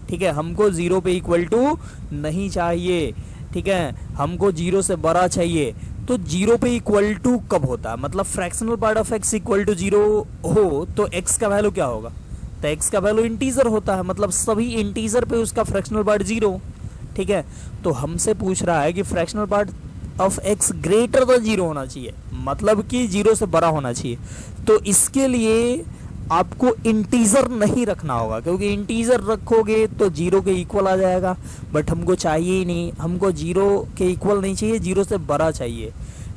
ठीक है, हमको 0 पे इक्वल टू नहीं चाहिए, ठीक है, हमको 0 से बड़ा चाहिए। तो 0 पे इक्वल टू कब होता है, मतलब fractional part of x equal to 0 हो तो x का वैल्यू क्या होगा, तो x का वैल्यू इंटीजर होता है, मतलब सभी इंटीजर पे उसका फ्रैक्शनल पार्ट 0, ठीक है। तो हमसे पूछ रहा है कि fractional part of x greater than 0 होना चाहिए, मतलब कि 0 से बड़ा होना चाहिए। तो इसके लिए आपको इंटीजर नहीं रखना होगा, क्योंकि इंटीजर रखोगे तो 0 के इक्वल आ जाएगा, बट हमको चाहिए ही नहीं, हमको 0 के इक्वल नहीं चाहिए, 0 से बड़ा चाहिए,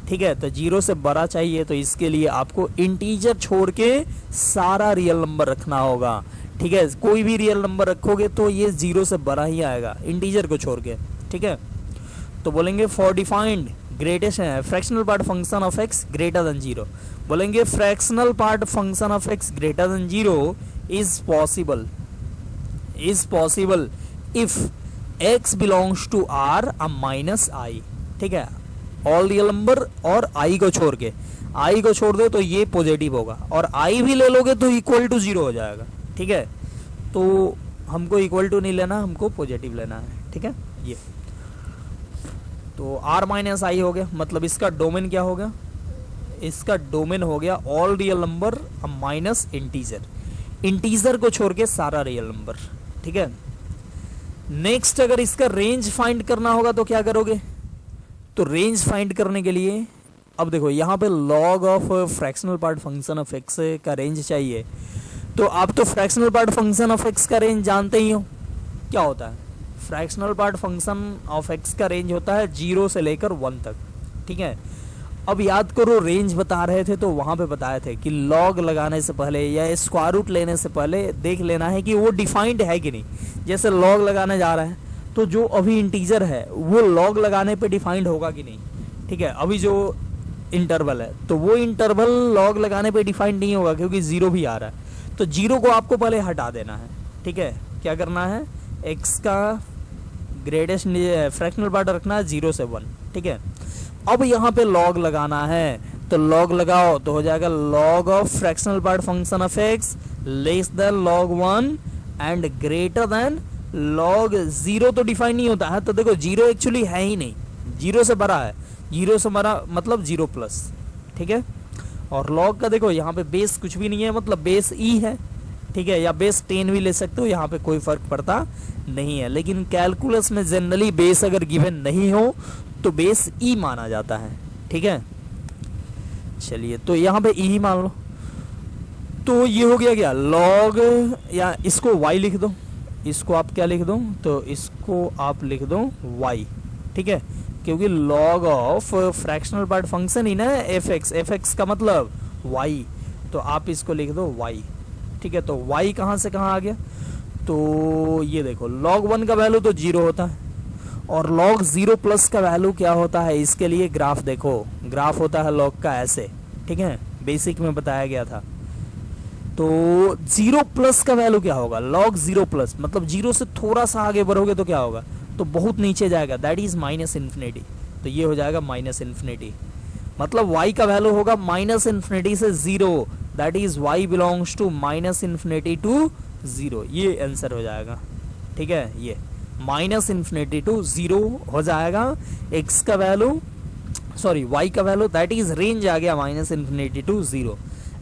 ठीक है। तो 0 से बड़ा चाहिए, तो इसके लिए आपको इंटीजर छोड़ के सारा रियल नंबर रखना होगा, ठीक है। कोई भी रियल नंबर रखोगे तो ये 0 से बड़ा ही आएगा इंटीजर को छोड़ के, ठीक है। तो बोलेंगे for defined greatest fractional part function of x greater than 0, बोलेंगे fractional part function of x greater than 0 is possible if x belongs to r a minus i, ठीक है, ऑल रियल नंबर और i को छोड़ के, i को छोड़ दो तो ये पॉजिटिव होगा, और i भी ले लोगे तो इक्वल टू 0 हो जाएगा, ठीक है। तो हमको इक्वल टू नहीं लेना, हमको पॉजिटिव लेना है, ठीक है। ये तो r माइनस आई हो गया, मतलब इसका डोमेन क्या हो गया, इसका डोमेन हो गया all real number minus integer, integer को छोड़ के सारा रियल नंबर, ठीक है। नेक्स्ट अगर इसका रेंज फाइंड करना होगा तो क्या करोगे, तो रेंज फाइंड करने के लिए अब देखो यहाँ पे log of fractional part function of x का रेंज चाहिए, तो आप तो fractional part function of x का रेंज जानते ही हो क्या होता है। Fractional part function of x का रेंज होता है 0 से लेकर 1 तक, ठीक है। अब याद करो रेंज बता रहे थे तो वहां पे बताए थे कि लॉग लगाने से पहले या स्क्वायर रूट लेने से पहले देख लेना है कि वो डिफाइंड है कि नहीं। जैसे लॉग लगाने जा रहा है तो जो अभी इंटीजर है वो लॉग लगाने पे डिफाइंड होगा कि नहीं, ठीक है। अभी जो इंटरवल है तो वो इंटरवल लॉग लगाने पे डिफाइंड नहीं होगा क्योंकि 0 भी आ रहा है, तो 0 को आपको पहले हटा देना है, ठीक है। क्या करना है, x का ग्रेटेस्ट फ्रैक्शनल पार्ट रखना है 0 से 1, ठीक है। अब यहाँ पे लॉग लगाना है तो लॉग लगाओ तो हो जाएगा log of fractional part function of x less than log 1 and greater than log 0 तो डिफाइन नहीं होता है, तो देखो 0 एक्चुअली है ही नहीं, 0 से बड़ा है, 0 से बड़ा मतलब 0 प्लस, ठीक है। और log का देखो यहाँ पे बेस कुछ भी नहीं है, मतलब बेस e है, ठीक है, या बेस 10 भी ले सकते हो, यहाँ पे कोई फर्क पड़ता नहीं है। लेकिन कैलकुलस में जनरली बेस अगर गिवन नहीं हो तो बेस ई माना जाता है, ठीक है। चलिए तो यहाँ पे ई ही मान लो, तो ये हो गया क्या लॉग, या इसको y लिख दो, इसको आप क्या लिख दो, तो इसको आप लिख दो y, ठीक है, क्योंकि log of fractional part function ही ना fx का मतलब y, तो आप इसको लिख दो y, ठीक है। तो y कहाँ से कहाँ आ गया, तो ये देखो log 1 का वैल्यू तो 0 होता है और log 0 प्लस का वैल्यू क्या होता है, इसके लिए ग्राफ देखो, ग्राफ होता है log का ऐसे, ठीक है, बेसिक में बताया गया था। तो 0 प्लस का वैल्यू क्या होगा, log 0 प्लस मतलब 0 से थोड़ा सा आगे बढ़ोगे तो क्या होगा, तो बहुत नीचे जाएगा, दैट इज माइनस इन्फिनिटी, तो ये हो जाएगा माइनस इन्फिनिटी, मतलब y का वैल्यू होगा माइनस इन्फिनिटी से 0, that is y belongs to minus infinity to 0, ये आंसर हो जाएगा, ठीक है। ये माइनस इन्फिनिटी टू 0 हो जाएगा x का वैल्यू, सॉरी y का वैल्यू, दैट इज रेंज आ गया minus infinity to 0।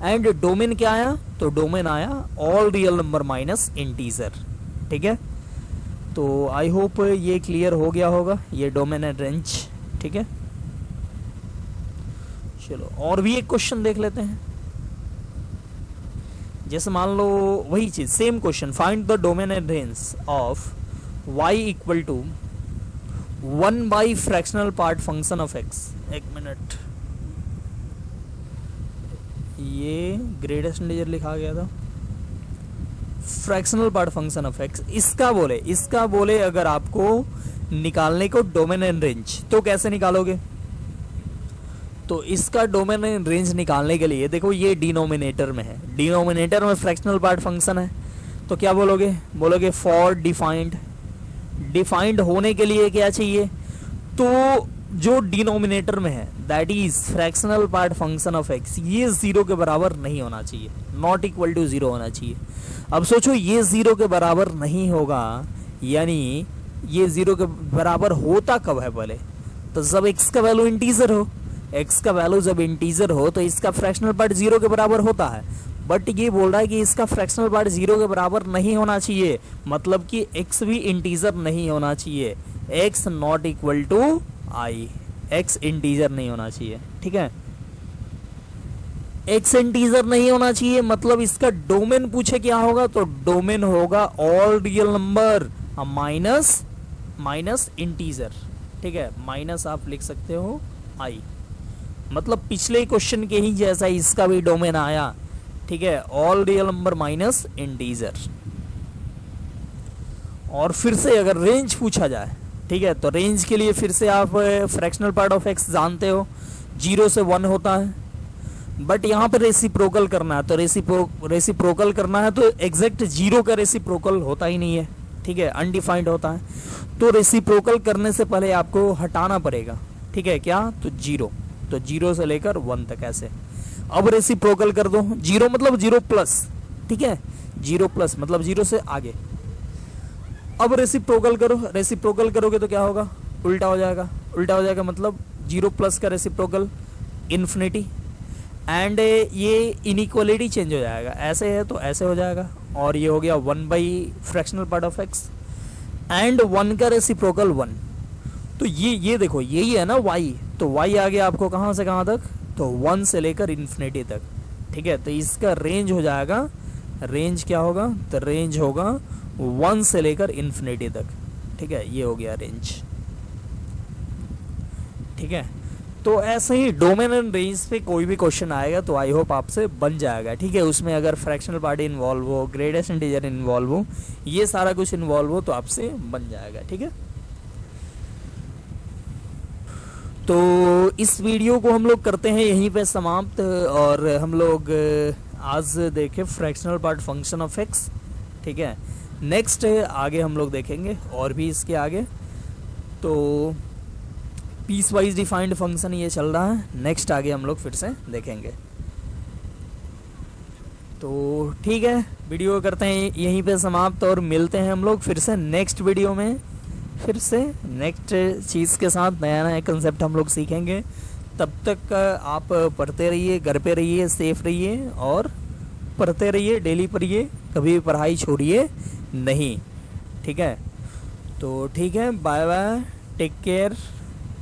And domain क्या आया, तो डोमेन आया all real number minus integer, ठीक है। तो आई होप ये क्लियर हो गया होगा, ये डोमेन एंड रेंज, ठीक है। चलो और भी एक क्वेश्चन देख लेते हैं, जैसे मान लो वही चीज same question, find the domain and range of y equal to 1 by fractional part function of x। एक मिनट, ये ग्रेटेस्ट इंटीजर लिखा गया था, fractional part function of x, इसका बोले अगर आपको निकालने को डोमेन एंड रेंज तो कैसे निकालोगे, तो इसका डोमेन एंड रेंज निकालने के लिए देखो ये डिनोमिनेटर में है, डिनोमिनेटर में फ्रैक्शनल पार्ट फंक्शन है, तो क्या बोलोगे फॉर डिफाइंड, डिफाइंड होने के लिए क्या चाहिए, तो जो डिनोमिनेटर में है that is fractional part function of x, ये जीरो के बराबर नहीं होना चाहिए, नॉट इक्वल टू जीरो होना चाहिए। अब सोचो ये जीरो के बराबर नहीं होगा, यानी ये जीरो के बराबर होता कब है पहले, तो जब एक्स का वैल्यू इंटीजर हो। एक्स का वैल्यू जब इंटीजर हो तो इसका फ्रैक्शनल पार्ट जीरो के बराबर होता है, बट ये बोल रहा है कि इसका फ्रैक्शनल पार्ट जीरो के बराबर नहीं होना चाहिए, मतलब कि एक्स भी इंटीजर नहीं होना चाहिए, x not equal to I, x integer नहीं होना चाहिए। ठीक है, एक्स इंटीजर नहीं होना चाहिए मतलब इसका डोमेन पूछे क्या होगा, तो डोमेन होगा all real number minus minus integer. ठीक है, माइनस आप लिख सकते हो आई, मतलब पिछले क्वेश्चन के ही जैसा इसका भी डोमेन आया। ठीक है, all real number minus integer. और फिर से अगर रेंज पूछा जाए, ठीक है, तो रेंज के लिए फिर से आप फ्रैक्शनल पार्ट ऑफ एक्स जानते हो, 0 से 1 होता है, बट यहाँ पे रेसिप्रोकल करना है, तो रेसिप्रोकल करना है तो एग्जैक्ट 0 का रेसिप्रोकल होता ही नहीं है। ठीक है, अनडिफाइंड होता है, तो रेसिप्रोकल करने से पहले आपको हटाना पड़ेगा। ठीक है, क्या, तो 0, तो 0 से लेकर 1 तक ऐसे। अब रेसिप्रोकल कर दो, 0 मतलब 0 प्लस, ठीक है, 0 प्लस मतलब 0 से आगे। अब रेसिप्रोकल करो, रेसिप्रोकल करोगे तो क्या होगा, उल्टा हो जाएगा, उल्टा हो जाएगा मतलब 0 प्लस का रेसिप्रोकल इन्फिनिटी, एंड ये इनइक्वालिटी चेंज हो जाएगा, ऐसे है तो ऐसे हो जाएगा, और ये हो गया 1 by fractional part of x, and 1 का रेसिप्रोकल 1। तो ये देखो यही है ना y, तो y आ गया आपको कहाँ से कहाँ तक, तो 1 से लेकर इन्फिनिटी तक। ठीक है, तो इसका रेंज हो जाएगा, रेंज क्या होगा, तो रेंज होगा 1 से लेकर इन्फिनिटी तक। ठीक है, ये हो गया रेंज। ठीक है, तो ऐसे ही डोमेन एंड रेंज पे कोई भी क्वेश्चन आएगा तो आई होप आपसे बन जाएगा। ठीक है, उसमें अगर फ्रैक्शनल पार्ट इन्वॉल्व हो, ग्रेटेस्ट इंटीजर इन्वॉल्व हो, ये सारा कुछ इन्वॉल्व हो तो आपसे बन जाएगा। ठीक है, तो इस वीडियो को हम लोग करते हैं यहीं पे समाप्त, और हम लोग आज देखें fractional part function of x. ठीक है, नेक्स्ट आगे हम लोग देखेंगे और भी इसके आगे, तो पीस वाइज डिफाइंड फंक्शन ये चल रहा है, नेक्स्ट आगे हम लोग फिर से देखेंगे। तो ठीक है, वीडियो करते हैं यहीं पे समाप्त, और मिलते हैं हम लोग फिर से नेक्स्ट वीडियो में, फिर से नेक्स्ट चीज़ के साथ, नया नया कंसेप्ट हम लोग सीखेंगे। तब तक आप पढ़ते रहिए, घर पे रहिए, सेफ रहिए, और पढ़ते रहिए, डेली पढ़िए, कभी भी पढ़ाई छोड़िए नहीं। ठीक है, तो ठीक है, bye bye, take care,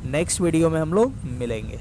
next video में हम लोग मिलेंगे।